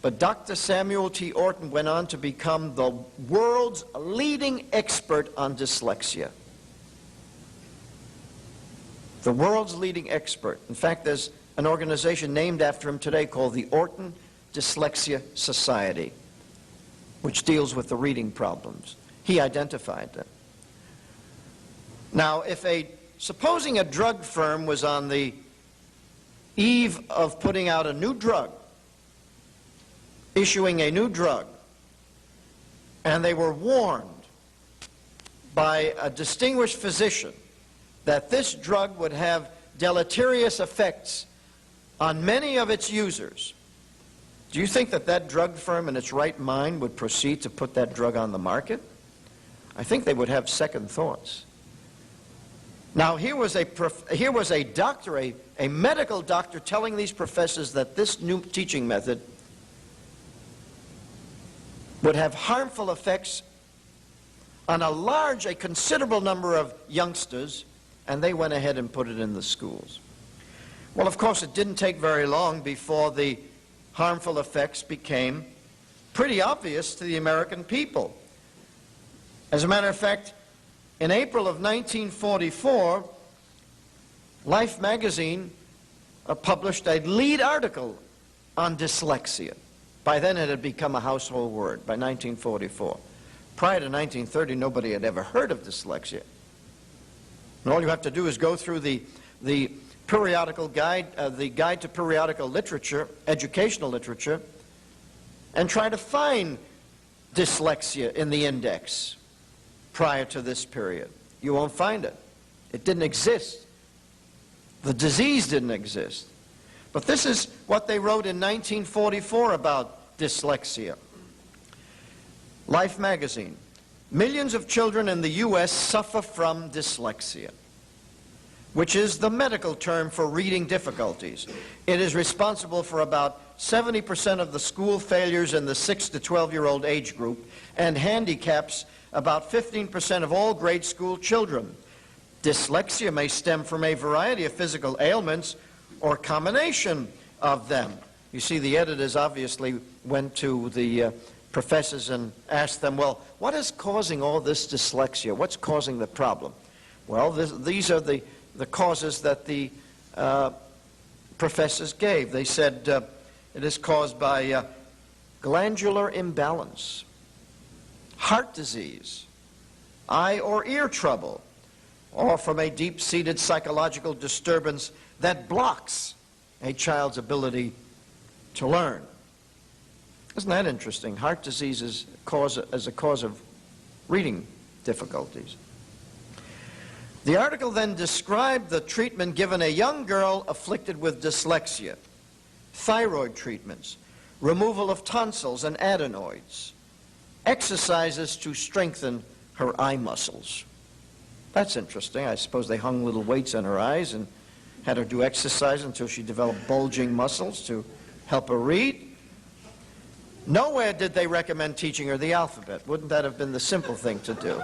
A: but Dr. Samuel T. Orton went on to become the world's leading expert on dyslexia. The world's leading expert. In fact, there's an organization named after him today called the Orton Dyslexia Society, which deals with the reading problems. He identified them. Now, supposing a drug firm was on the eve of putting out a new drug, issuing a new drug, and they were warned by a distinguished physician that this drug would have deleterious effects on many of its users, do you think that that drug firm in its right mind would proceed to put that drug on the market? I think they would have second thoughts. Now, here was a doctor, a medical doctor, telling these professors that this new teaching method would have harmful effects on a considerable number of youngsters, and they went ahead and put it in the schools. Well, of course, it didn't take very long before the harmful effects became pretty obvious to the American people. As a matter of fact, in April of 1944, Life magazine published a lead article on dyslexia. By then it had become a household word, by 1944. Prior to 1930, nobody had ever heard of dyslexia. And all you have to do is go through the periodical guide, the Guide to Periodical Literature, educational literature, and try to find dyslexia in the index prior to this period. You won't find it. It didn't exist. The disease didn't exist. But this is what they wrote in 1944 about dyslexia. Life magazine. Millions of children in the U.S. suffer from dyslexia, which is the medical term for reading difficulties. It is responsible for about 70% of the school failures in the 6 to 12-year-old age group and handicaps about 15% of all grade school children. Dyslexia may stem from a variety of physical ailments or combination of them. You see, the editors obviously went to the professors and asked them, well, what is causing all this dyslexia? What's causing the problem? Well, these are the causes that the professors gave. They said it is caused by glandular imbalance, heart disease, eye or ear trouble, or from a deep-seated psychological disturbance that blocks a child's ability to learn. Isn't that interesting? Heart disease is a cause of reading difficulties. The article then described the treatment given a young girl afflicted with dyslexia, thyroid treatments, removal of tonsils and adenoids, exercises to strengthen her eye muscles. That's interesting. I suppose they hung little weights on her eyes and had her do exercise until she developed bulging muscles to help her read. Nowhere did they recommend teaching her the alphabet. Wouldn't that have been the simple thing to do?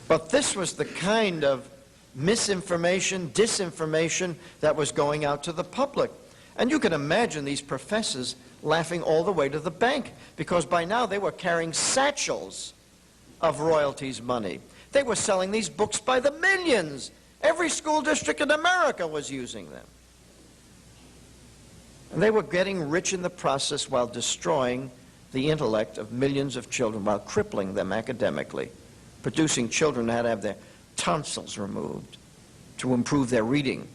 A: But this was the kind of misinformation, disinformation that was going out to the public. And you can imagine these professors laughing all the way to the bank, because by now they were carrying satchels of royalties money. They were selling these books by the millions. Every school district in America was using them. And they were getting rich in the process while destroying the intellect of millions of children, while crippling them academically, producing children who had to have their tonsils removed, to improve their reading.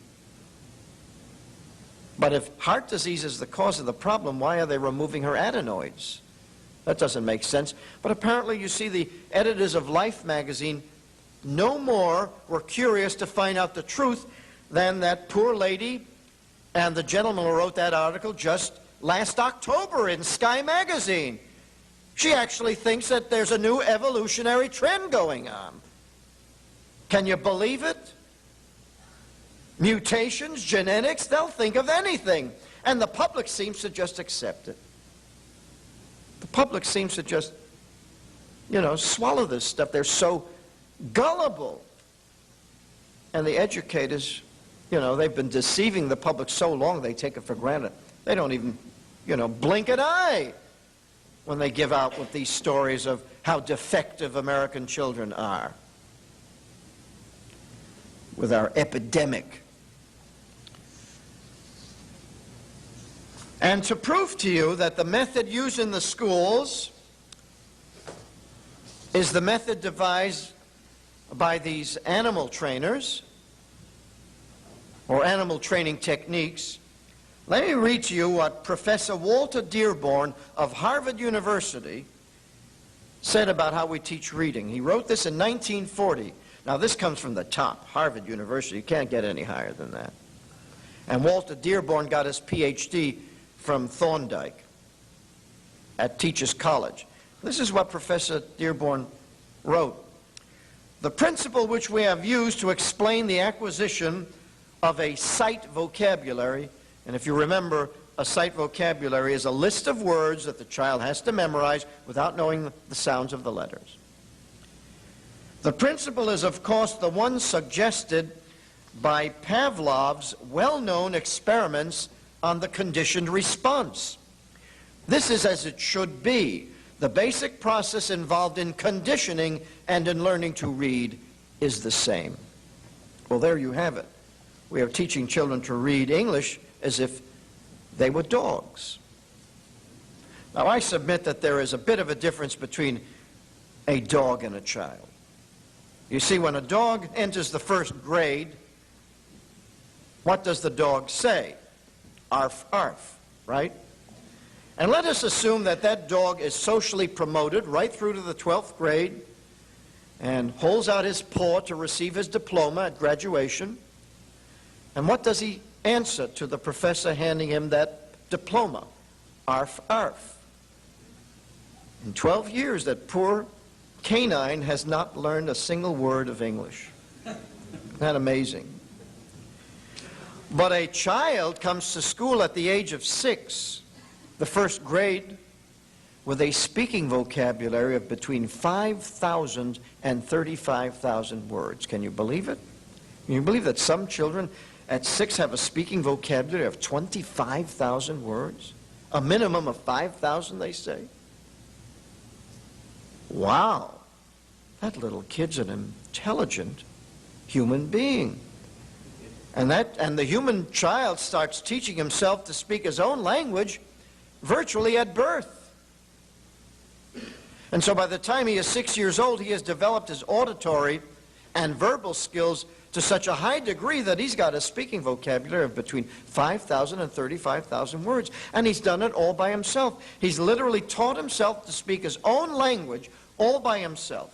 A: But if heart disease is the cause of the problem, why are they removing her adenoids? That doesn't make sense. But apparently you see the editors of Life magazine no more were curious to find out the truth than that poor lady and the gentleman who wrote that article just last October in Sky magazine. She actually thinks that there's a new evolutionary trend going on. Can you believe it? Mutations, genetics, they'll think of anything. And the public seems to just accept it. The public seems to just, swallow this stuff. They're so gullible. And the educators, they've been deceiving the public so long they take it for granted. They don't even, blink an eye when they give out with these stories of how defective American children are with our epidemic. And to prove to you that the method used in the schools is the method devised by these animal trainers or animal training techniques, let me read to you what Professor Walter Dearborn of Harvard University said about how we teach reading. He wrote this in 1940. Now this comes from the top, Harvard University. You can't get any higher than that. And Walter Dearborn got his PhD from Thorndike at Teachers College. This is what Professor Dearborn wrote. The principle which we have used to explain the acquisition of a sight vocabulary, and if you remember, a sight vocabulary is a list of words that the child has to memorize without knowing the sounds of the letters. The principle is, of course, the one suggested by Pavlov's well-known experiments on the conditioned response. This is as it should be. The basic process involved in conditioning and in learning to read is the same. Well, there you have it. We are teaching children to read English as if they were dogs. Now, I submit that there is a bit of a difference between a dog and a child. You see, when a dog enters the first grade, what does the dog say? Arf, arf, right? And let us assume that that dog is socially promoted right through to the 12th grade and holds out his paw to receive his diploma at graduation. And what does he answer to the professor handing him that diploma? Arf, arf. In 12 years, that poor canine has not learned a single word of English. Isn't that amazing? But a child comes to school at the age of 6, the first grade, with a speaking vocabulary of between 5,000 and 35,000 words. Can you believe it? Can you believe that some children at 6 have a speaking vocabulary of 25,000 words? A minimum of 5,000, they say. Wow, that little kid's an intelligent human being. And the human child starts teaching himself to speak his own language virtually at birth. And so by the time he is 6 years old, he has developed his auditory and verbal skills to such a high degree that he's got a speaking vocabulary of between 5,000 and 35,000 words. And he's done it all by himself. He's literally taught himself to speak his own language all by himself,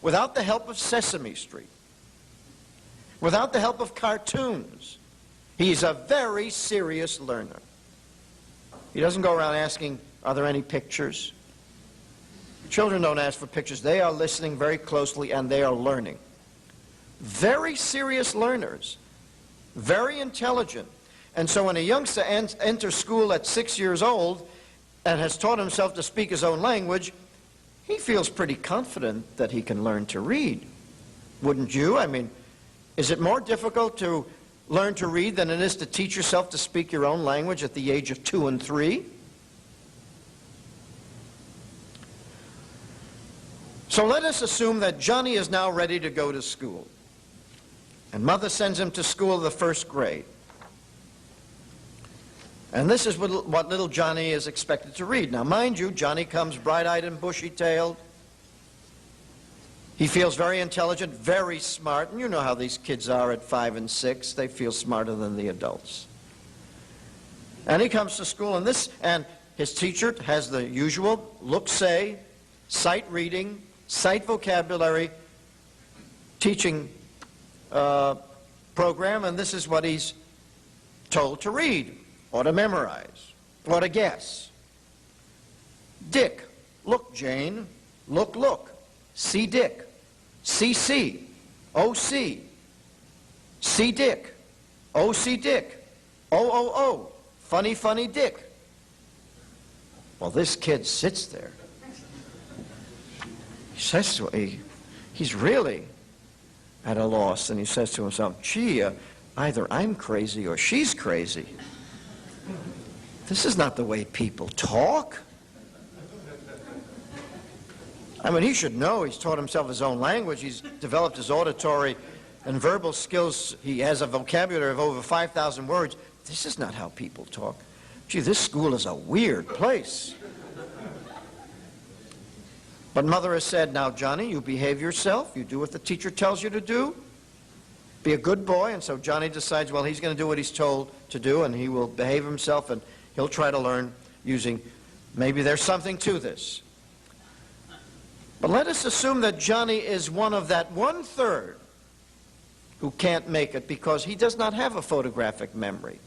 A: without the help of Sesame Street, without the help of cartoons. He's a very serious learner. He doesn't go around asking, are there any pictures? Children don't ask for pictures. They are listening very closely and they are learning. Very serious learners, very intelligent. And so when a youngster enters school at 6 years old and has taught himself to speak his own language, he feels pretty confident that he can learn to read. Wouldn't you? I mean, is it more difficult to learn to read than it is to teach yourself to speak your own language at the age of 2 and 3? So let us assume that Johnny is now ready to go to school. And Mother sends him to school the first grade. And this is what little Johnny is expected to read. Now, mind you, Johnny comes bright-eyed and bushy-tailed. He feels very intelligent, very smart, and you know how these kids are at 5 and 6. They feel smarter than the adults. And he comes to school, and his teacher has the usual look, say, sight reading, sight vocabulary teaching program, and this is what he's told to read, or to memorize, or to guess. Dick, look, Jane, look, look. See Dick, CC, OC, see Dick, OC Dick, OOO, funny, funny Dick. Well, this kid sits there. He says to he's really at a loss, and he says to himself, gee, either I'm crazy or she's crazy. This is not the way people talk. I mean, he should know. He's taught himself his own language. He's developed his auditory and verbal skills. He has a vocabulary of over 5,000 words. This is not how people talk. Gee, this school is a weird place. But Mother has said, now, Johnny, you behave yourself. You do what the teacher tells you to do. Be a good boy. And so Johnny decides, well, he's going to do what he's told to do, and he will behave himself, and he'll try to learn using, maybe there's something to this. But let us assume that Johnny is one of that 1/3 who can't make it because he does not have a photographic memory.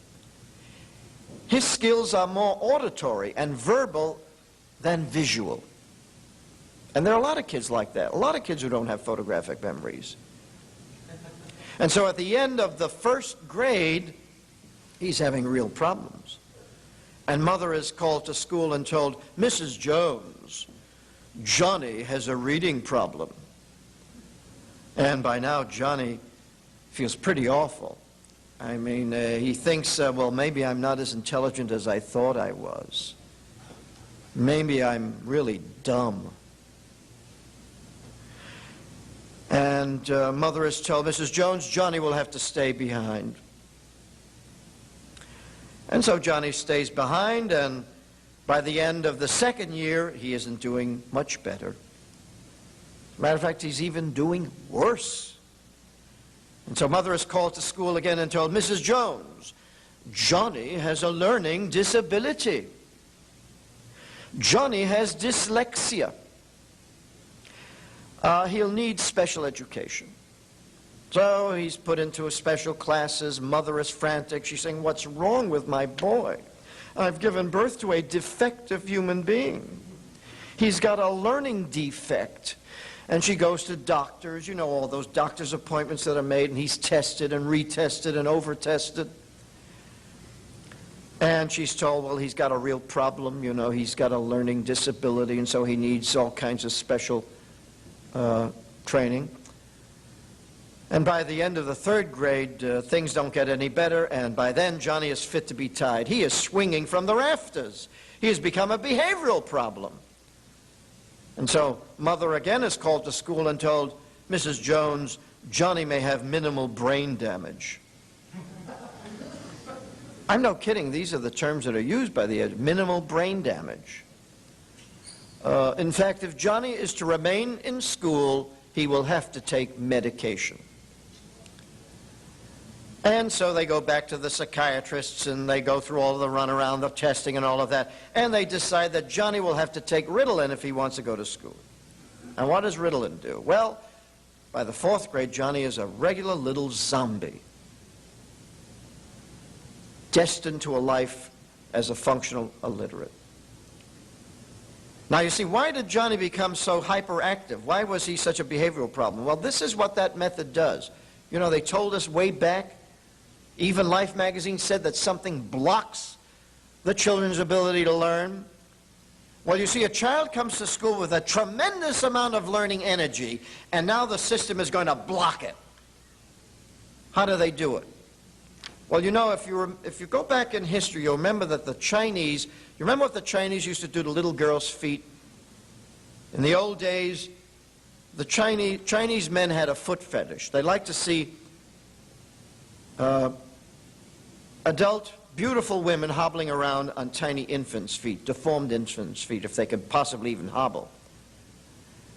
A: His skills are more auditory and verbal than visual. And there are a lot of kids like that, a lot of kids who don't have photographic memories. And so at the end of the 1st grade, he's having real problems. And Mother is called to school and told, Mrs. Jones, Johnny has a reading problem. And by now, Johnny feels pretty awful. I mean, he thinks, well, maybe I'm not as intelligent as I thought I was. Maybe I'm really dumb. And Mother has told Mrs. Jones, Johnny will have to stay behind. And so Johnny stays behind, and by the end of the 2nd year, he isn't doing much better. Matter of fact, he's even doing worse. And so Mother is called to school again and told, Mrs. Jones, Johnny has a learning disability. Johnny has dyslexia. He'll need special education. So he's put into special classes. Mother is frantic. She's saying, what's wrong with my boy? I've given birth to a defective human being. He's got a learning defect. And she goes to doctors, you know, all those doctor's appointments that are made, and he's tested and retested and over-tested. And she's told, well, he's got a real problem, you know, he's got a learning disability, and so he needs all kinds of special training. And by the end of the 3rd grade, things don't get any better, and by then Johnny is fit to be tied. He is swinging from the rafters. He has become a behavioral problem. And so Mother again is called to school and told, Mrs. Jones, Johnny may have minimal brain damage. I'm no kidding. These are the terms that are used by the minimal brain damage. In fact, if Johnny is to remain in school, he will have to take medication. And so they go back to the psychiatrists, and they go through all of the runaround, the testing and all of that, and they decide that Johnny will have to take Ritalin if he wants to go to school. And what does Ritalin do? Well, by the 4th grade, Johnny is a regular little zombie, destined to a life as a functional illiterate. Now, you see, why did Johnny become so hyperactive? Why was he such a behavioral problem? Well, this is what that method does. You know, they told us way back, even Life magazine said that something blocks the children's ability to learn. Well, you see, a child comes to school with a tremendous amount of learning energy, and now the system is going to block it. How do they do it? Well, you know, if you go back in history, you'll remember that the Chinese, you remember what the Chinese used to do to little girls' feet? In the old days, the Chinese men had a foot fetish. They liked to see adult, beautiful women hobbling around on tiny infants' feet, deformed infants' feet, if they could possibly even hobble.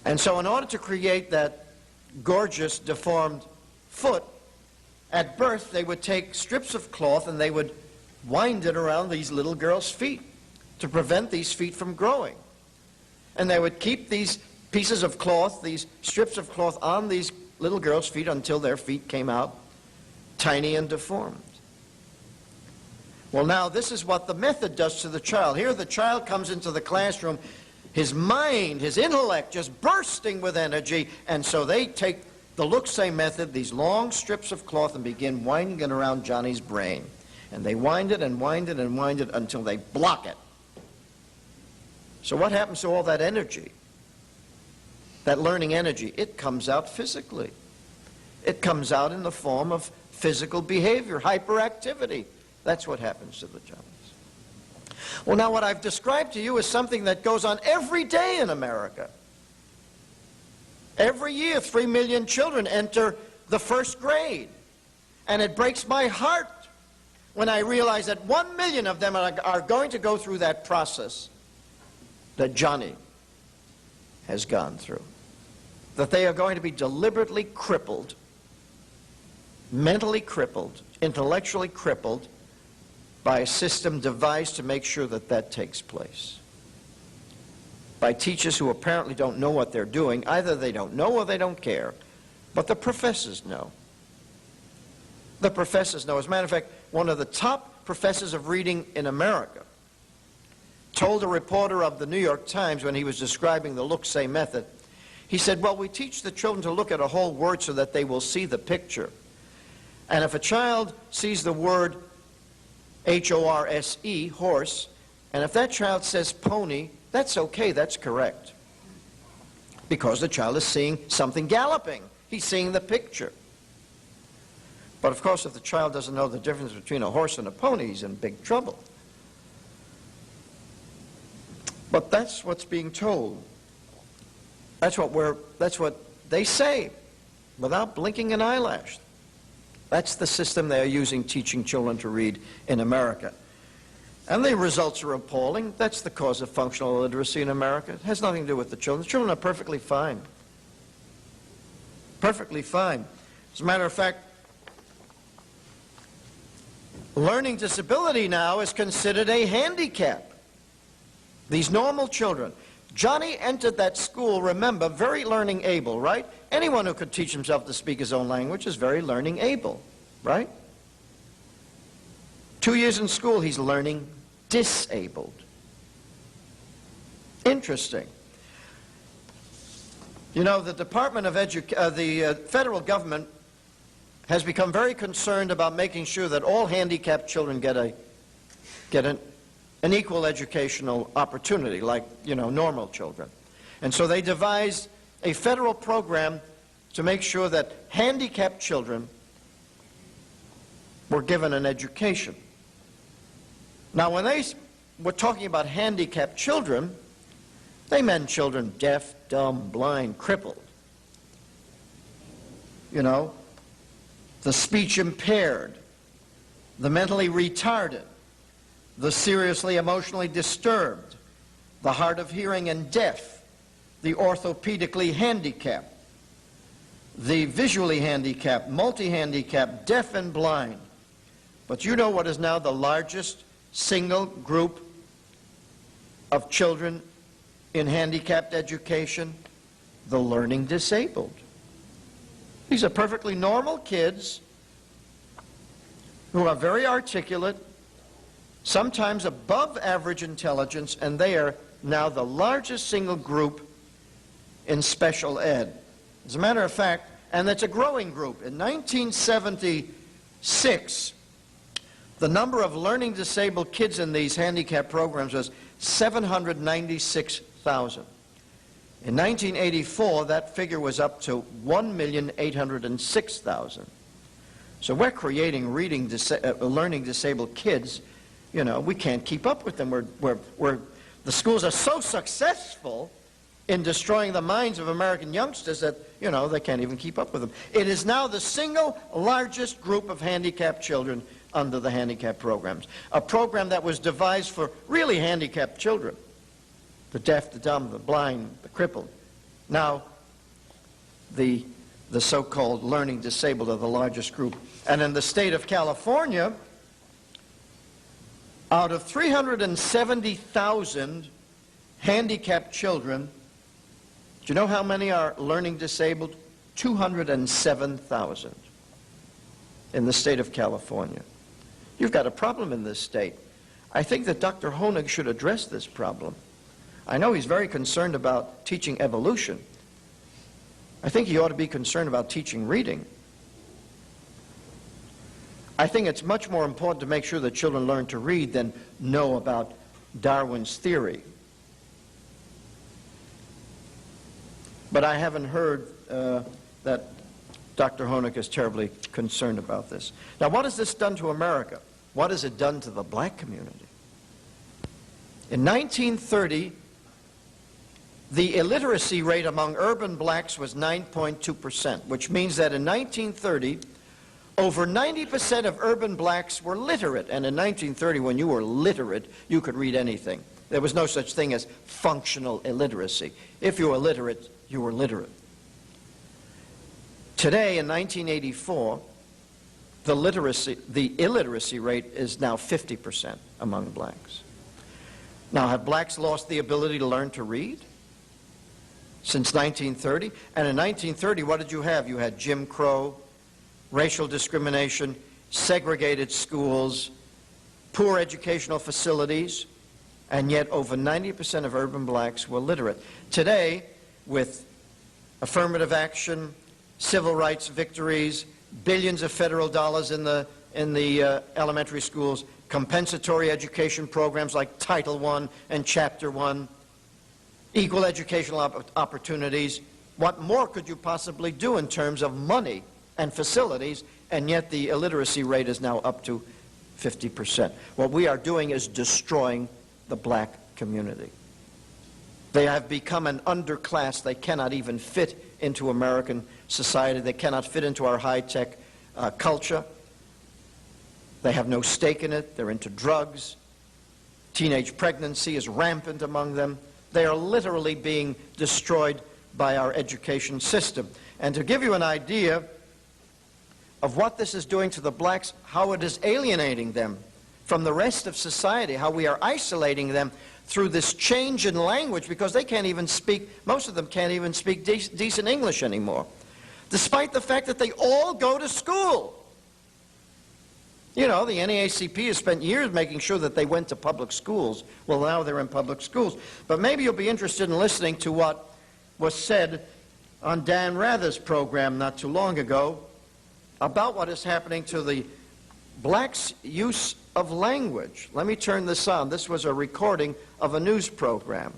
A: And so in order to create that gorgeous, deformed foot, at birth they would take strips of cloth and they would wind it around these little girls' feet to prevent these feet from growing. And they would keep these pieces of cloth, these strips of cloth on these little girls' feet until their feet came out tiny and deformed. Well, now this is what the method does to the child. Here the child comes into the classroom, his mind, his intellect just bursting with energy, and so they take the look-say method, these long strips of cloth, and begin winding it around Johnny's brain. And they wind it and wind it and wind it until they block it. So what happens to all that energy? That learning energy, it comes out physically. It comes out in the form of physical behavior, hyperactivity. That's what happens to the Johnnies. Well, now what I've described to you is something that goes on every day in America. Every year, 3 million children enter the first grade. And it breaks my heart when I realize that 1 million of them are going to go through that process that Johnny has gone through. That they are going to be deliberately crippled, mentally crippled, intellectually crippled by a system devised to make sure that that takes place. By teachers who apparently don't know what they're doing. Either they don't know or they don't care. But the professors know. The professors know. As a matter of fact, one of the top professors of reading in America told a reporter of the New York Times when he was describing the look-say method, he said, well, we teach the children to look at a whole word so that they will see the picture. And if a child sees the word H-O-R-S-E, horse, and if that child says pony, that's okay, that's correct. Because the child is seeing something galloping. He's seeing the picture. But of course, if the child doesn't know the difference between a horse and a pony, he's in big trouble. But that's what's being told. That's what they say, without blinking an eyelash. That's the system they are using teaching children to read in America. And the results are appalling. That's the cause of functional illiteracy in America. It has nothing to do with the children. The children are perfectly fine. Perfectly fine. As a matter of fact, learning disability now is considered a handicap. These normal children. Johnny entered that school, remember, very learning able, right? Anyone who could teach himself to speak his own language is very learning able, right? 2 years in school, he's learning disabled. Interesting. You know, the Department of the federal government has become very concerned about making sure that all handicapped children get an equal educational opportunity, like, you know, normal children. And so they devised a federal program to make sure that handicapped children were given an education. Now, when they were talking about handicapped children, they meant children deaf, dumb, blind, crippled. You know, the speech impaired, the mentally retarded, the seriously emotionally disturbed, the hard of hearing and deaf, the orthopedically handicapped, the visually handicapped, multi-handicapped, deaf and blind. But you know what is now the largest single group of children in handicapped education? The learning disabled. These are perfectly normal kids who are very articulate, sometimes above average intelligence, and they are now the largest single group in special ed. As a matter of fact, and it's a growing group. In 1976, the number of learning disabled kids in these handicap programs was 796,000. In 1984, that figure was up to 1,806,000. So we're creating learning disabled kids. You know, we can't keep up with them. The schools are so successful in destroying the minds of American youngsters that, you know, they can't even keep up with them. It is now the single largest group of handicapped children under the handicap programs. A program that was devised for really handicapped children. The deaf, the dumb, the blind, the crippled. Now, the so-called learning disabled are the largest group. And in the state of California, out of 370,000 handicapped children, do you know how many are learning disabled? 207,000 in the state of California. You've got a problem in this state. I think that Dr. Honig should address this problem. I know he's very concerned about teaching evolution. I think he ought to be concerned about teaching reading. I think it's much more important to make sure that children learn to read than know about Darwin's theory. But I haven't heard that Dr. Honig is terribly concerned about this. Now, what has this done to America? What has it done to the black community? In 1930, the illiteracy rate among urban blacks was 9.2%, which means that in 1930, over 90% of urban blacks were literate. And in 1930, when you were literate, you could read anything. There was no such thing as functional illiteracy. If you were literate, you were literate. Today, in 1984, the illiteracy rate is now 50% among blacks. Now, have blacks lost the ability to learn to read since 1930? And in 1930, what did you have? You had Jim Crow, racial discrimination, segregated schools, poor educational facilities, and yet over 90% of urban blacks were literate. Today, with affirmative action, civil rights victories, billions of federal dollars in the elementary schools, compensatory education programs like Title I and Chapter I, equal educational opportunities. What more could you possibly do in terms of money and facilities, and yet the illiteracy rate is now up to 50%. What we are doing is destroying the black community. They have become an underclass. They cannot even fit into American society. They cannot fit into our high-tech culture. They have no stake in it. They're into drugs. Teenage pregnancy is rampant among them. They are literally being destroyed by our education system. And to give you an idea of what this is doing to the blacks, how it is alienating them from the rest of society, how we are isolating them through this change in language, because they can't even speak, most of them can't even speak decent English anymore, despite the fact that they all go to school. You know, the N.E.A. has spent years making sure that they went to public schools. Well, now they're in public schools. But maybe you'll be interested in listening to what was said on Dan Rather's program not too long ago about what is happening to the blacks' use of language. Let me turn this on. This was a recording of a news program.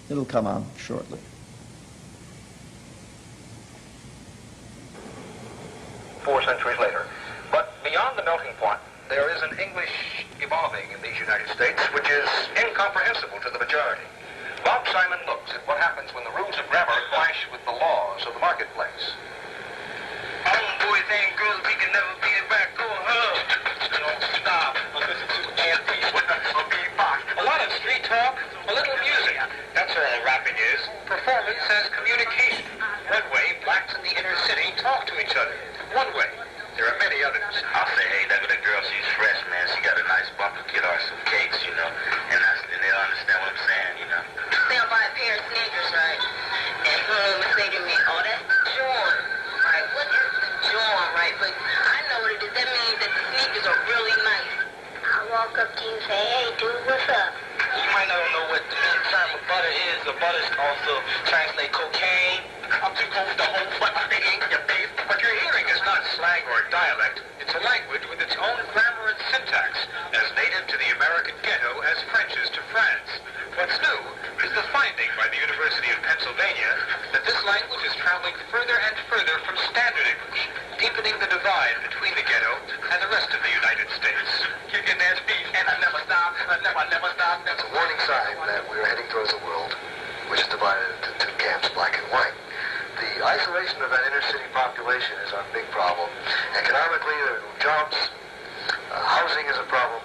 A: It'll come on shortly.
B: 4 centuries later. But beyond the melting pot, there is an English evolving in these United States which is incomprehensible to the majority. Bob Simon looks at what happens when the rules of grammar clash with the laws of the marketplace.
C: Boys and girls, we can never be back. Go home. Don't stop. Listen to MP. A lot of street talk, a little music. That's all rapping is. Performance as communication. One way, blacks in the inner city talk to each other. One way. There are many others.
D: I'll say, hey, that little girl, she's fresh, man. She got a nice bumper kid or some cakes, you know. And they'll understand what I'm saying, you know.
E: They'll buy a pair of sneakers, right? And say to me, oh, that's the Jordan, right? What is the Jordan, right? But I know what it is. That means that the sneakers are really nice. I walk up to you and say, hey, dude, what's up?
C: You might not know what the main term of butter is. The butter is also translate cocaine. I'm too cool for the whole fucking thing in your face.
B: What you're hearing is not slang or dialect. It's a language with its own grammar and syntax, as native to the American ghetto as French is to France. What's new is the finding by the University of Pennsylvania that this language is traveling further and further from Standard English, deepening the divide between the ghetto and the rest of the United States.
C: Kicking that beat, and I never stop. I never stop.
B: That's a warning sign that we're heading towards a world which is divided into two camps, black and white. The isolation of that inner city population is our big problem. Economically, there are no jobs, housing is a problem,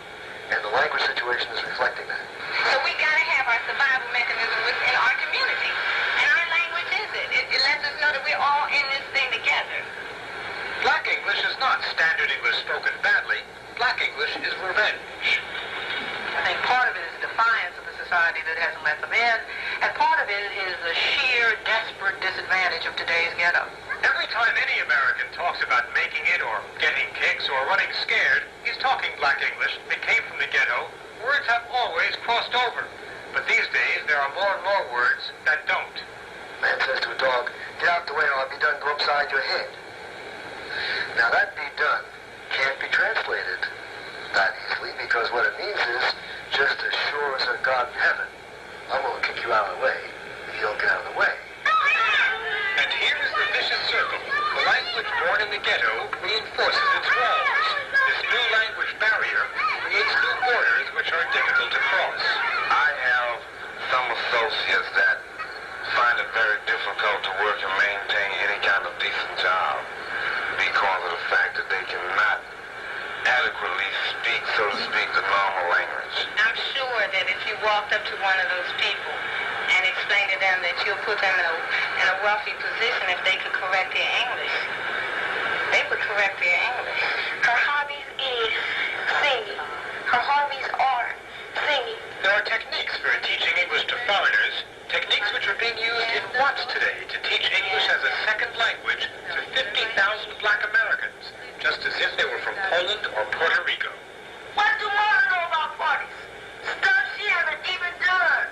B: and the language situation is reflecting that.
E: So we got to have our survival mechanism within our community. And our language is it. It lets us know that we're all in this thing together.
B: Black English is not standard English spoken badly. Black English is revenge.
F: I think part of it is defiance of the society that hasn't let them in, and part of it is the sheer, desperate disadvantage of today's ghetto.
B: Every time any American talks about making it or getting kicks or running scared, he's talking Black English that came from the ghetto. Words have always crossed over. But these days, there are more and more words that don't.
G: Man says to a dog, "Get out the way or I'll be done, go upside your head." Now that "be done" can't be translated that easily, because what it means is, just as sure as a God in heaven, I'm going to kick you out of the way if you don't get out of the way.
B: And here's the vicious circle. The language born in the ghetto reinforces its walls. This new language barrier creates new borders which are difficult to cross.
D: I have some associates that find it very difficult to work and maintain any kind of decent job because of the fact that they cannot adequately speak, so to speak, the normal language.
E: I'm sure that if you walked up to one of those people and explained to them that you'll put them in a wealthy position if they could correct their English, they would correct their English.
H: Her hobbies is singing. Her hobbies are singing.
B: There are techniques for teaching English to foreigners, techniques which are being used in Watts today to teach English as a second language to 50,000 Black Americans, just as if they were from Poland or Puerto Rico.
H: What do Mama know about parties? Stuff she hasn't even done.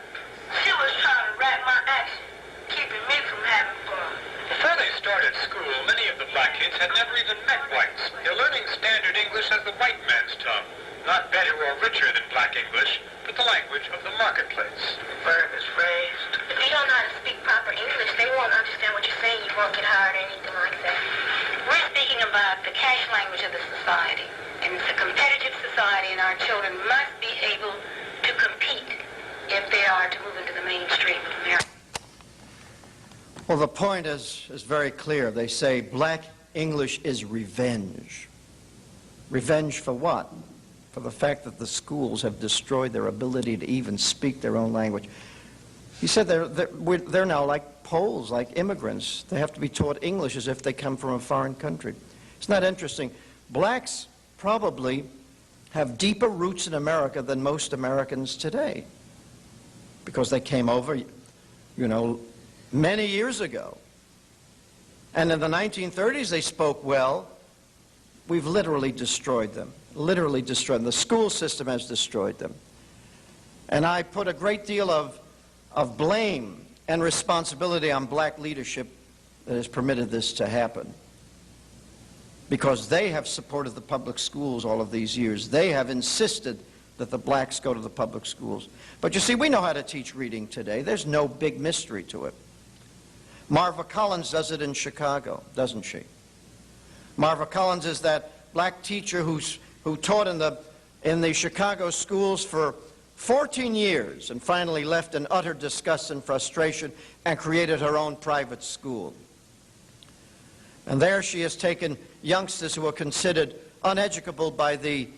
H: She was trying to wrap my action, keeping me from having fun.
B: Before they started school, many of the Black kids had never even met whites. They're learning standard English as the white man's tongue, not better or richer than Black English, but the language of the marketplace.
F: Verb is phrased.
H: If you don't know how to speak proper English, they won't understand what you're saying. You won't get hired or anything like that.
E: We're speaking about the cash language of the society. And it's a competitive society, and our children must be able to compete if they are to move into the mainstream of America.
A: Well, the point is very clear. They say Black English is revenge. Revenge for what? For the fact that the schools have destroyed their ability to even speak their own language. He said they're now like Poles, like immigrants. They have to be taught English as if they come from a foreign country. Isn't that interesting? Blacks probably have deeper roots in America than most Americans today, because they came over, you know, many years ago. And in the 1930s they spoke well. We've literally destroyed them. Literally destroyed them. The school system has destroyed them. And I put a great deal of blame and responsibility on Black leadership that has permitted this to happen, because they have supported the public schools all of these years. They have insisted that the blacks go to the public schools. But you see, we know how to teach reading today. There's no big mystery to it. Marva Collins does it in Chicago, doesn't she? Marva Collins is that black teacher who taught in the Chicago schools for 14 years and finally left in utter disgust and frustration and created her own private school. And there she has taken youngsters who are considered uneducable by the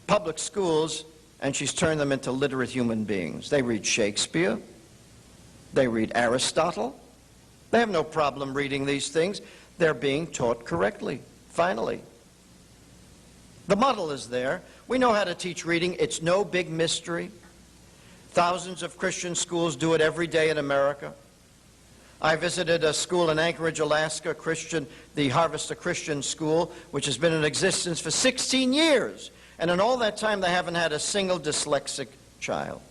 A: public schools, and she's turned them into literate human beings. They read Shakespeare. They read Aristotle. They have no problem reading these things. They're being taught correctly, finally. The model is there. We know how to teach reading. It's no big mystery. Thousands of Christian schools do it every day in America. I visited a school in Anchorage, Alaska, the Harvester Christian School, which has been in existence for 16 years. And in all that time, they haven't had a single dyslexic child.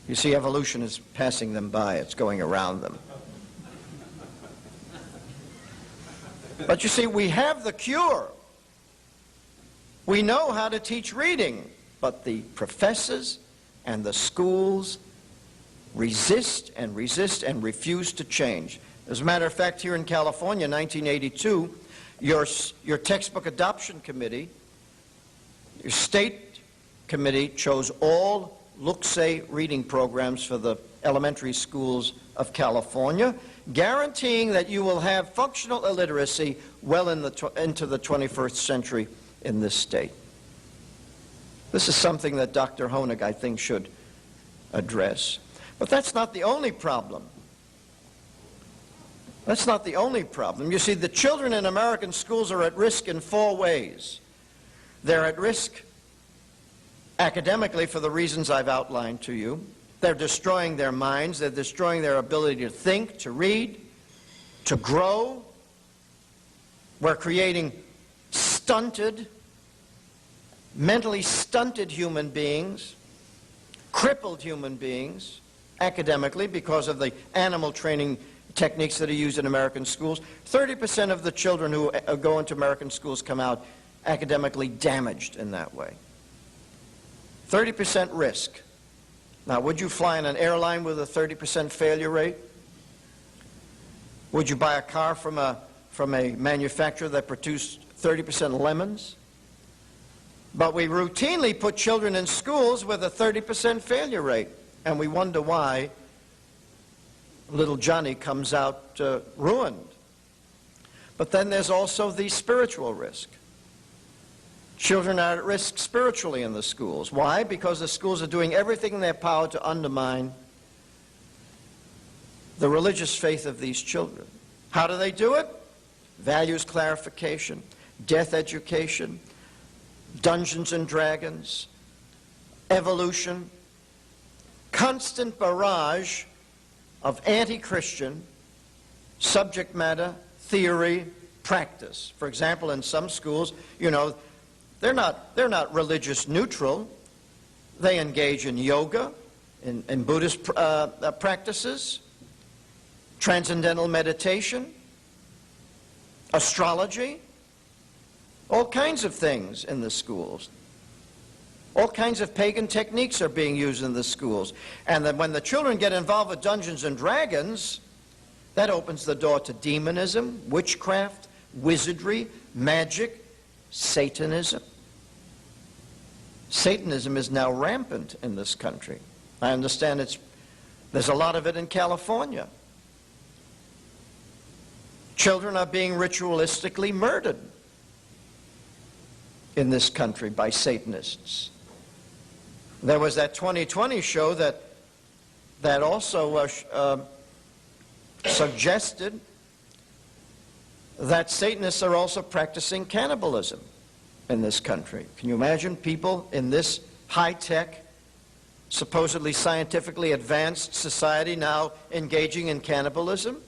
A: You see, evolution is passing them by. It's going around them. But you see, we have the cure. We know how to teach reading, but the professors and the schools resist and resist and refuse to change. As a matter of fact, here in California, 1982, your textbook adoption committee, your state committee, chose all look-say reading programs for the elementary schools of California, guaranteeing that you will have functional illiteracy well into the 21st century in this state. This is something that Dr. Honig, I think, should address. But that's not the only problem. That's not the only problem. You see, the children in American schools are at risk in 4 ways. They're at risk academically for the reasons I've outlined to you. They're destroying their minds. They're destroying their ability to think, to read, to grow. We're creating stunted, mentally stunted human beings, crippled human beings, academically, because of the animal training techniques that are used in American schools. 30% of the children who go into American schools come out academically damaged in that way. 30% risk. Now, would you fly in an airline with a 30% failure rate? Would you buy a car from a manufacturer that produced 30% lemons? But we routinely put children in schools with a 30% failure rate, and we wonder why little Johnny comes out ruined. But then there's also the spiritual risk. Children are at risk spiritually in the schools. Why? Because the schools are doing everything in their power to undermine the religious faith of these children. How do they do it? Values clarification, death education, Dungeons and Dragons, evolution, constant barrage of anti-Christian subject matter, theory, practice. For example, in some schools, you know, they're not religious neutral. They engage in yoga, in Buddhist practices, transcendental meditation, astrology, all kinds of things in the schools. All kinds of pagan techniques are being used in the schools. And then when the children get involved with Dungeons and Dragons, that opens the door to demonism, witchcraft, wizardry, magic, Satanism. Satanism is now rampant in this country. I understand there's a lot of it in California. Children are being ritualistically murdered in this country by Satanists. There was that 2020 show that also suggested that Satanists are also practicing cannibalism in this country. Can you imagine people in this high-tech, supposedly scientifically advanced society now engaging in cannibalism?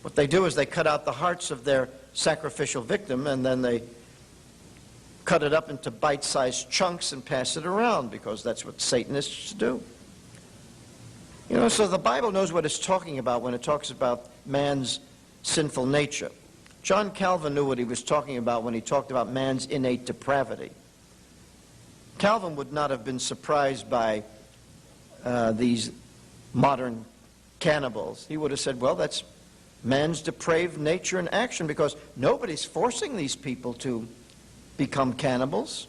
A: What they do is they cut out the hearts of their sacrificial victim, and then they cut it up into bite-sized chunks and pass it around, because that's what Satanists do. You know, so the Bible knows what it's talking about when it talks about man's sinful nature. John Calvin knew what he was talking about when he talked about man's innate depravity. Calvin would not have been surprised by these modern cannibals. He would have said, well, that's man's depraved nature in action, because nobody's forcing these people to become cannibals.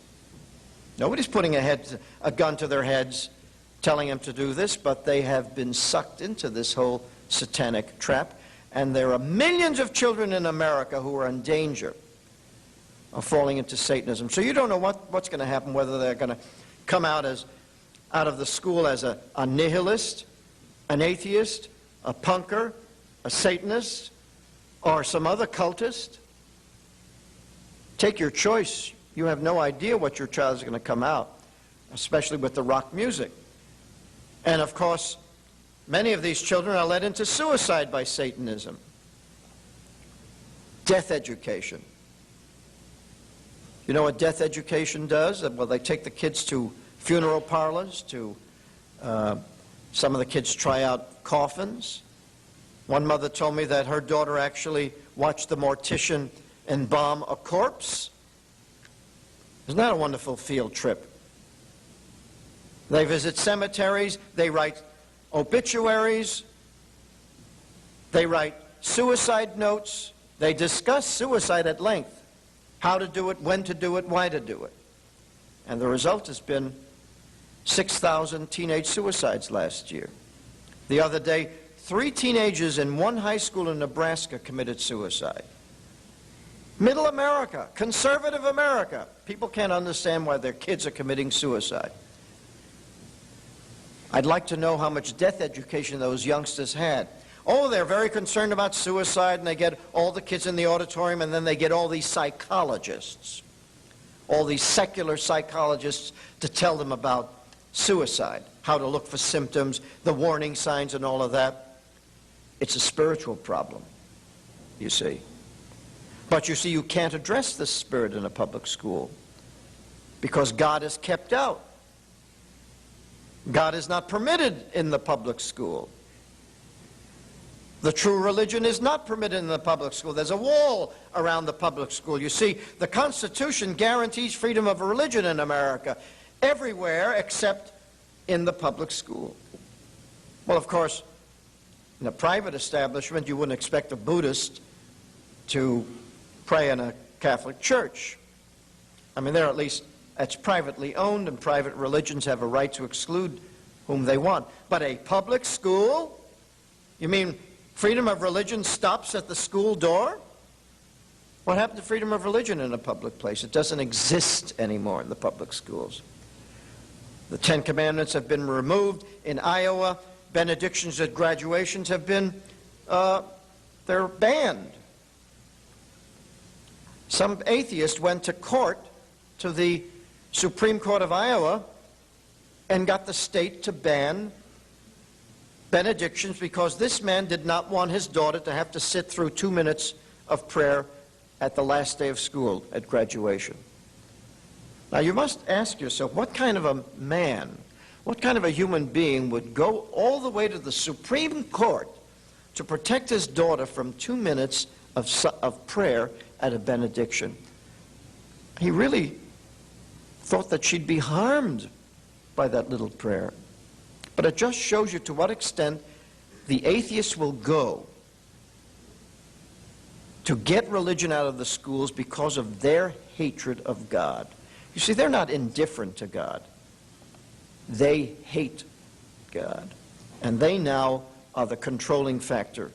A: Nobody's putting a gun to their heads telling them to do this, but they have been sucked into this whole satanic trap. And there are millions of children in America who are in danger of falling into Satanism. So you don't know what's going to happen, whether they're going to come out of the school as a nihilist, an atheist, a punker, a Satanist, or some other cultist. Take your choice. You have no idea what your child is going to come out, especially with the rock music. And of course, many of these children are led into suicide by Satanism. Death education. You know what death education does? Well, they take the kids to funeral parlors, some of the kids try out coffins. One mother told me that her daughter actually watched the mortician embalm a corpse. Isn't that a wonderful field trip? They visit cemeteries, they write obituaries, they write suicide notes, they discuss suicide at length, how to do it, when to do it, why to do it. And the result has been 6,000 teenage suicides last year. The other day, 3 teenagers in one high school in Nebraska committed suicide. Middle America, conservative America, people can't understand why their kids are committing suicide. I'd like to know how much death education those youngsters had. Oh, they're very concerned about suicide, and they get all the kids in the auditorium, and then they get all these psychologists, all these secular psychologists to tell them about suicide, how to look for symptoms, the warning signs, and all of that. It's a spiritual problem, you see. But you see, you can't address this spirit in a public school because God is kept out. God is not permitted in the public school. The true religion is not permitted in the public school. There's a wall around the public school. You see, the Constitution guarantees freedom of religion in America everywhere except in the public school. Well, of course, in a private establishment, you wouldn't expect a Buddhist to pray in a Catholic church. I mean, they're at least, that's privately owned, and private religions have a right to exclude whom they want. But a public school? You mean freedom of religion stops at the school door? What happened to freedom of religion in a public place? It doesn't exist anymore in the public schools. The Ten Commandments have been removed. In Iowa, benedictions at graduations have been, they're banned. Some atheist went to court, to the Supreme Court of Iowa, and got the state to ban benedictions because this man did not want his daughter to have to sit through 2 minutes of prayer at the last day of school at graduation. Now you must ask yourself, what kind of a man, what kind of a human being would go all the way to the Supreme Court to protect his daughter from 2 minutes of prayer at a benediction? He really thought that she'd be harmed by that little prayer. But it just shows you to what extent the atheists will go to get religion out of the schools because of their hatred of God. You see, they're not indifferent to God. They hate God. And they now are the controlling factor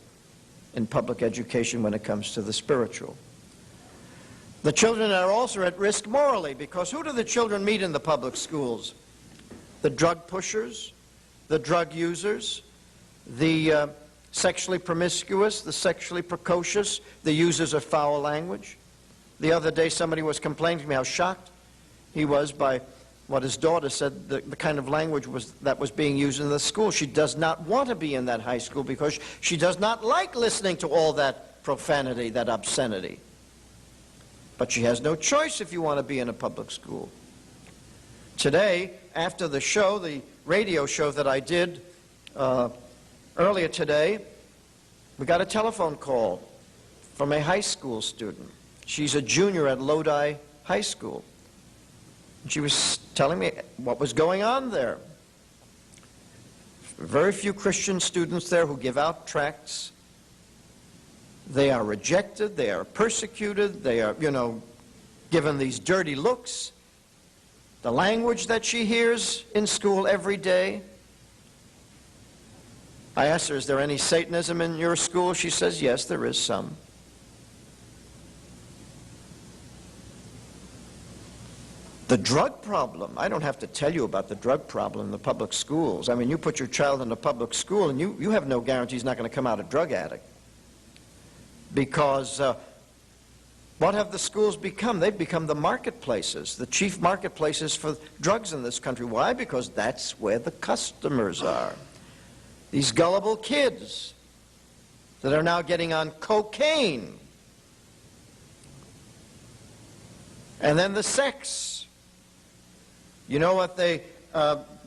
A: in public education when it comes to the spiritual. The children are also at risk morally, because who do the children meet in the public schools? The drug pushers, the drug users, the sexually promiscuous, the sexually precocious, the users of foul language. The other day somebody was complaining to me how shocked he was by what his daughter said, the kind of language that was being used in the school. She does not want to be in that high school because she does not like listening to all that profanity, that obscenity. But she has no choice if you want to be in a public school. Today, after the show, the radio show that I did earlier today, we got a telephone call from a high school student. She's a junior at Lodi High School. She was telling me what was going on there. Very few Christian students there who give out tracts. They are rejected, they are persecuted, they are, given these dirty looks. The language that she hears in school every day. I asked her, is there any Satanism in your school? She says, yes, there is some. The drug problem, I don't have to tell you about the drug problem in the public schools. I mean, you put your child in a public school and you have no guarantee he's not going to come out a drug addict. Because what have the schools become? They've become the marketplaces, the chief marketplaces for drugs in this country. Why? Because that's where the customers are. These gullible kids that are now getting on cocaine. And then the sex. You know what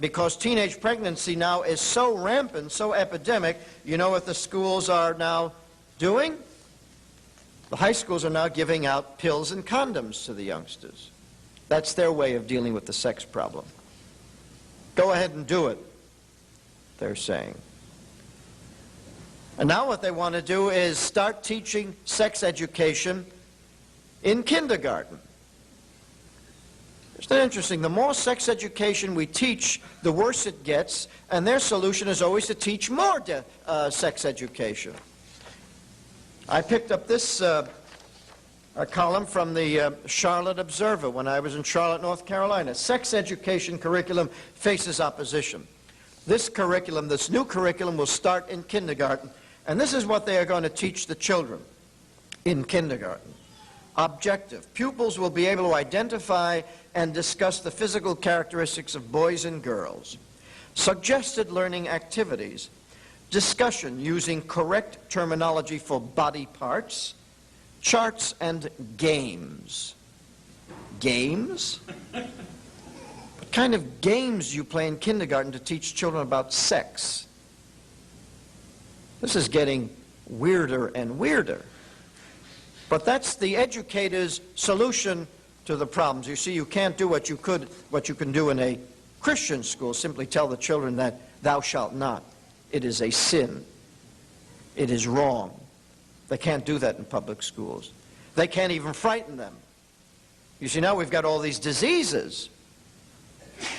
A: because teenage pregnancy now is so rampant, so epidemic, you know what the schools are now doing? The high schools are now giving out pills and condoms to the youngsters. That's their way of dealing with the sex problem. Go ahead and do it, they're saying. And now what they want to do is start teaching sex education in kindergarten. Isn't that interesting? The more sex education we teach, the worse it gets, and their solution is always to teach more sex education. I picked up this A column from the Charlotte Observer when I was in Charlotte, North Carolina. Sex education curriculum faces opposition. This curriculum, this new curriculum, will start in kindergarten, and this is what they are going to teach the children in kindergarten. Objective. Pupils will be able to identify and discuss the physical characteristics of boys and girls. Suggested learning activities. Discussion using correct terminology for body parts. Charts and games. Games? What kind of games do you play in kindergarten to teach children about sex? This is getting weirder and weirder. But that's the educator's solution to the problems. You see, you can't do what you can do in a Christian school, simply tell the children that thou shalt not. It is a sin. It is wrong. They can't do that in public schools. They can't even frighten them. You see, now we've got all these diseases.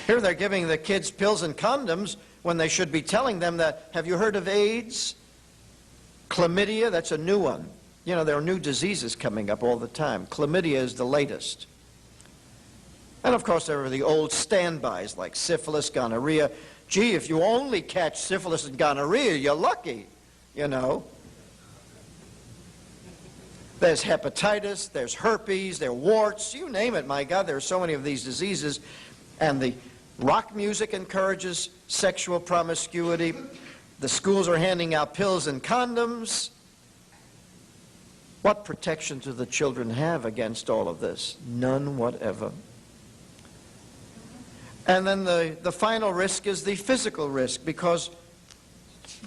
A: Here they're giving the kids pills and condoms when they should be telling them that, have you heard of AIDS? Chlamydia, that's a new one. You know, there are new diseases coming up all the time. Chlamydia is the latest. And of course, there are the old standbys like syphilis, gonorrhea. Gee, if you only catch syphilis and gonorrhea, you're lucky, you know. There's hepatitis, there's herpes, there are warts, you name it, my God, there are so many of these diseases. And the rock music encourages sexual promiscuity. The schools are handing out pills and condoms. What protection do the children have against all of this? None whatever. And then the final risk is the physical risk, because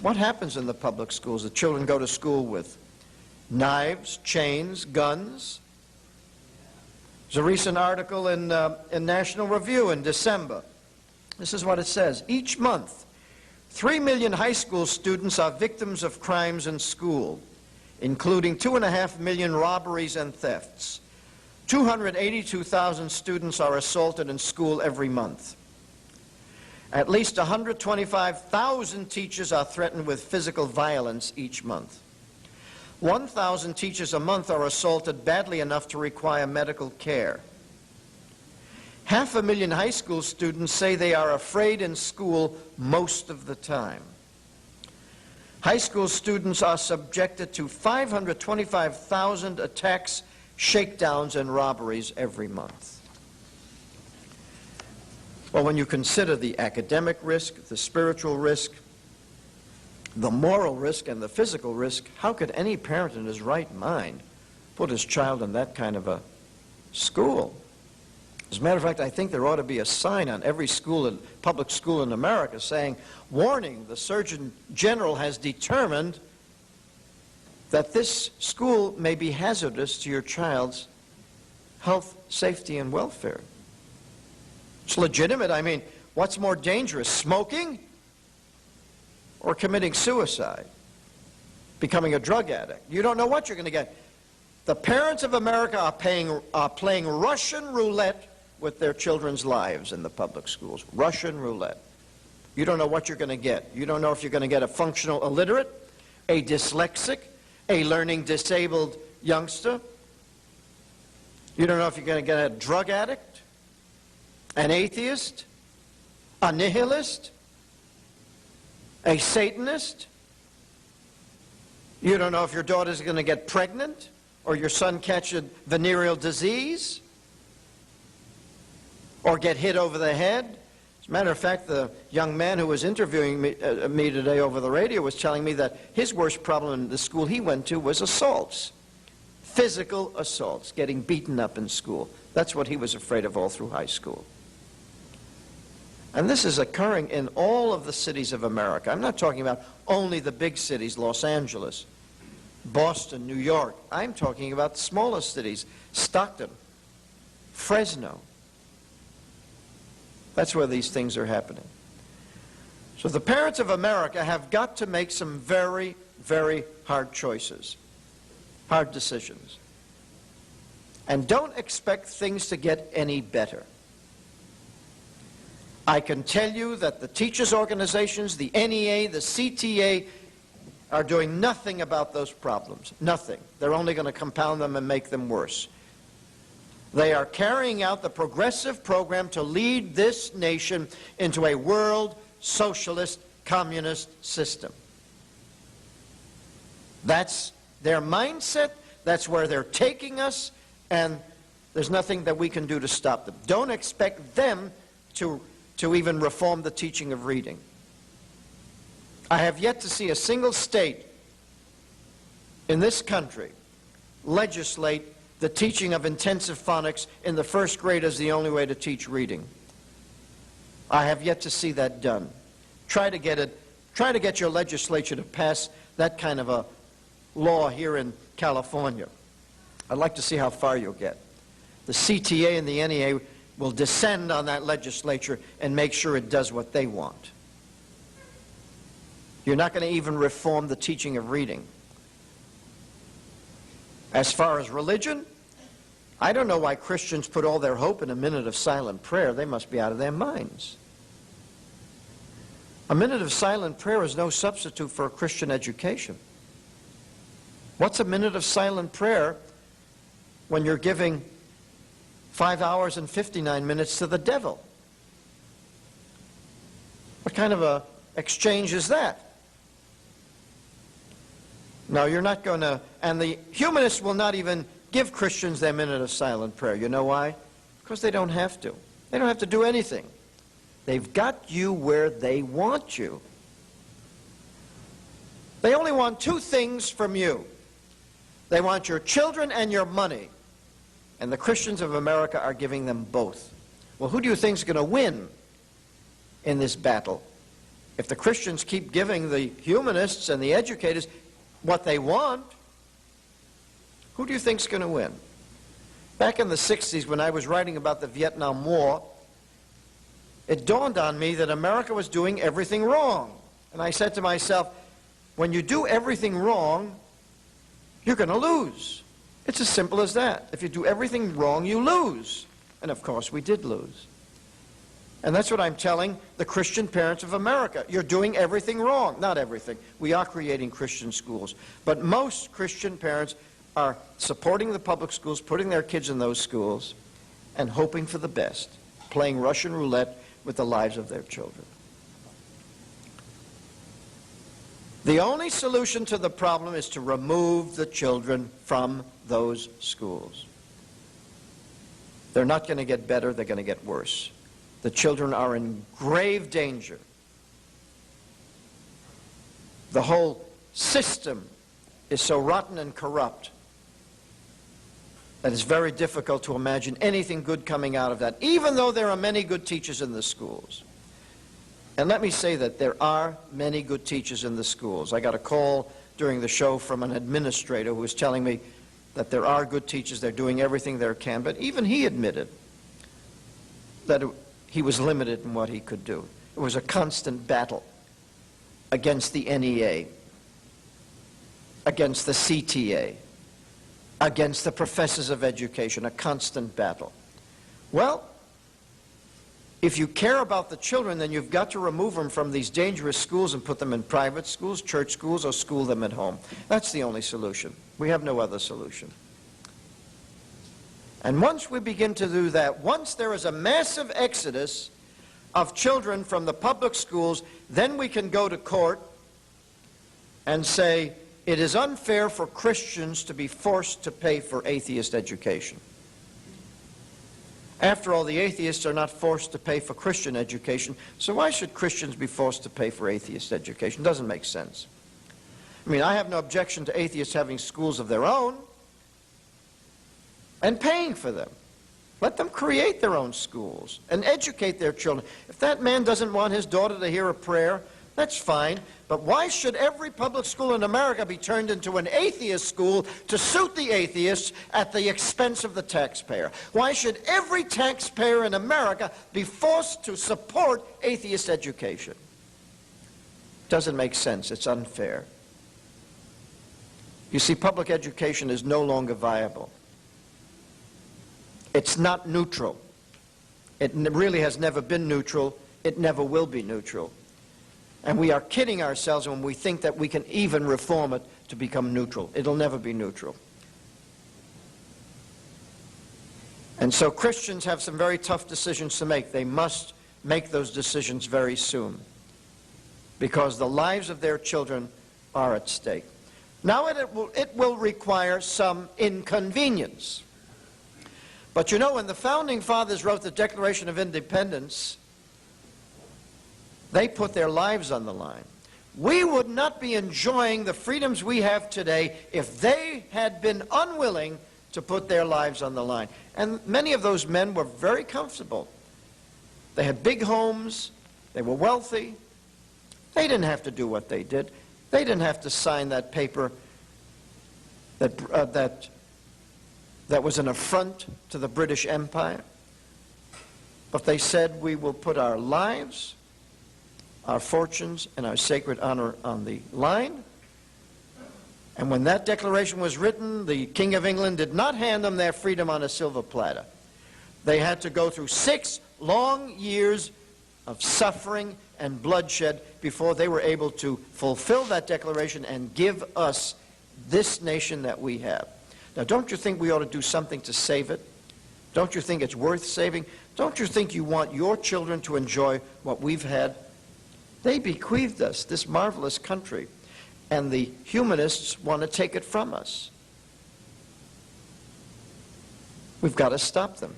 A: what happens in the public schools? The children go to school with knives, chains, guns. There's a recent article in National Review in December. This is what it says. Each month, 3 million high school students are victims of crimes in school, including 2.5 million robberies and thefts. 282,000 students are assaulted in school every month. At least 125,000 teachers are threatened with physical violence each month. 1,000 teachers a month are assaulted badly enough to require medical care. 500,000 high school students say they are afraid in school most of the time. High school students are subjected to 525,000 attacks, shakedowns, and robberies every month. Well, when you consider the academic risk, the spiritual risk, the moral risk, and the physical risk, how could any parent in his right mind put his child in that kind of a school? As a matter of fact, I think there ought to be a sign on every school, public school in America saying, warning, the Surgeon General has determined that this school may be hazardous to your child's health, safety, and welfare. It's legitimate. I mean, what's more dangerous, smoking or committing suicide, becoming a drug addict? You don't know what you're going to get. The parents of America are playing Russian roulette with their children's lives in the public schools. Russian roulette. You don't know what you're going to get. You don't know if you're going to get a functional illiterate, a dyslexic, a learning disabled youngster. You don't know if you're going to get a drug addict, an atheist, a nihilist, a Satanist. You don't know if your daughter's going to get pregnant or your son catch a venereal disease or get hit over the head. As a matter of fact, the young man who was interviewing me today over the radio was telling me that his worst problem in the school he went to was assaults. Physical assaults, getting beaten up in school. That's what he was afraid of all through high school. And this is occurring in all of the cities of America. I'm not talking about only the big cities, Los Angeles, Boston, New York. I'm talking about the smallest cities, Stockton, Fresno. That's where these things are happening. So the parents of America have got to make some very, very hard choices, hard decisions. And don't expect things to get any better. I can tell you that the teachers' organizations, the N.E.A., the CTA, are doing nothing about those problems. Nothing. They're only going to compound them and make them worse. They are carrying out the progressive program to lead this nation into a world socialist communist system. That's their mindset. That's where they're taking us, and there's nothing that we can do to stop them. Don't expect them to even reform the teaching of reading. I have yet to see a single state in this country legislate the teaching of intensive phonics in the first grade as the only way to teach reading. I have yet to see that done. Try to get your legislature to pass that kind of a law here in California. I'd like to see how far you'll get. The CTA and the N.E.A. will descend on that legislature and make sure it does what they want. You're not going to even reform the teaching of reading. As far as religion, I don't know why Christians put all their hope in a minute of silent prayer. They must be out of their minds. A minute of silent prayer is no substitute for a Christian education. What's a minute of silent prayer when you're giving 5 hours and 59 minutes to the devil? What kind of a exchange is that? No, you're not going to, and the humanists will not even give Christians their minute of silent prayer. You know why? Because they don't have to. They don't have to do anything. They've got you where they want you. They only want two things from you. They want your children and your money. And the Christians of America are giving them both. Well, who do you think is going to win in this battle? If the Christians keep giving the humanists and the educators what they want, who do you think is going to win? Back in the 60s, when I was writing about the Vietnam War, it dawned on me that America was doing everything wrong. And I said to myself, when you do everything wrong, you're going to lose. It's as simple as that. If you do everything wrong, you lose. And of course, we did lose. And that's what I'm telling the Christian parents of America. You're doing everything wrong. Not everything. We are creating Christian schools. But most Christian parents are supporting the public schools, putting their kids in those schools, and hoping for the best, playing Russian roulette with the lives of their children. The only solution to the problem is to remove the children from those schools. They're not going to get better, they're going to get worse. The children are in grave danger. The whole system is so rotten and corrupt that it's very difficult to imagine anything good coming out of that, even though there are many good teachers in the schools. And let me say that there are many good teachers in the schools. I got a call during the show from an administrator who was telling me that there are good teachers, they're doing everything they can, but even he admitted that he was limited in what he could do. It was a constant battle against the N.E.A., against the CTA, against the professors of education, a constant battle. Well, if you care about the children, then you've got to remove them from these dangerous schools and put them in private schools, church schools, or school them at home. That's the only solution. We have no other solution. And once we begin to do that, once there is a massive exodus of children from the public schools, then we can go to court and say it is unfair for Christians to be forced to pay for atheist education. After all, the atheists are not forced to pay for Christian education, so why should Christians be forced to pay for atheist education? Doesn't make sense. I mean, I have no objection to atheists having schools of their own and paying for them. Let them create their own schools and educate their children. If that man doesn't want his daughter to hear a prayer, that's fine. But why should every public school in America be turned into an atheist school to suit the atheists at the expense of the taxpayer? Why should every taxpayer in America be forced to support atheist education? Doesn't make sense. It's unfair. You see, public education is no longer viable. It's not neutral. It really has never been neutral. It never will be neutral. And we are kidding ourselves when we think that we can even reform it to become neutral. It'll never be neutral. And so Christians have some very tough decisions to make. They must make those decisions very soon, because the lives of their children are at stake. Now it will require some inconvenience. But you know, when the Founding Fathers wrote the Declaration of Independence, they put their lives on the line. We would not be enjoying the freedoms we have today if they had been unwilling to put their lives on the line. And many of those men were very comfortable. They had big homes. They were wealthy. They didn't have to do what they did. They didn't have to sign that paper that was an affront to the British Empire. But they said, we will put our lives, our fortunes, and our sacred honor on the line. And when that declaration was written, the King of England did not hand them their freedom on a silver platter. They had to go through 6 long years of suffering and bloodshed before they were able to fulfill that declaration and give us this nation that we have. Now, don't you think we ought to do something to save it? Don't you think it's worth saving? Don't you think you want your children to enjoy what we've had? They bequeathed us this marvelous country, and the humanists want to take it from us. We've got to stop them.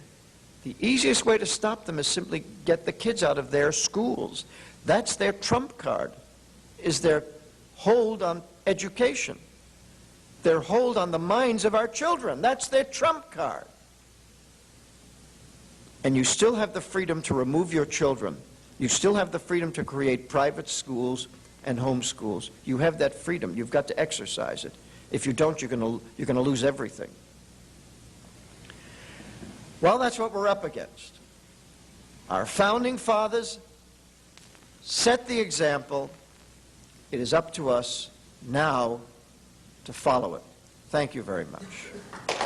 A: The easiest way to stop them is simply get the kids out of their schools. That's their trump card, is their hold on education, their hold on the minds of our children. That's their trump card. And you still have the freedom to remove your children. You still have the freedom to create private schools and homeschools. You have that freedom. You've got to exercise it. If you don't, you're going to lose everything. Well, that's what we're up against. Our founding fathers set the example. It is up to us now to follow it. Thank you very much.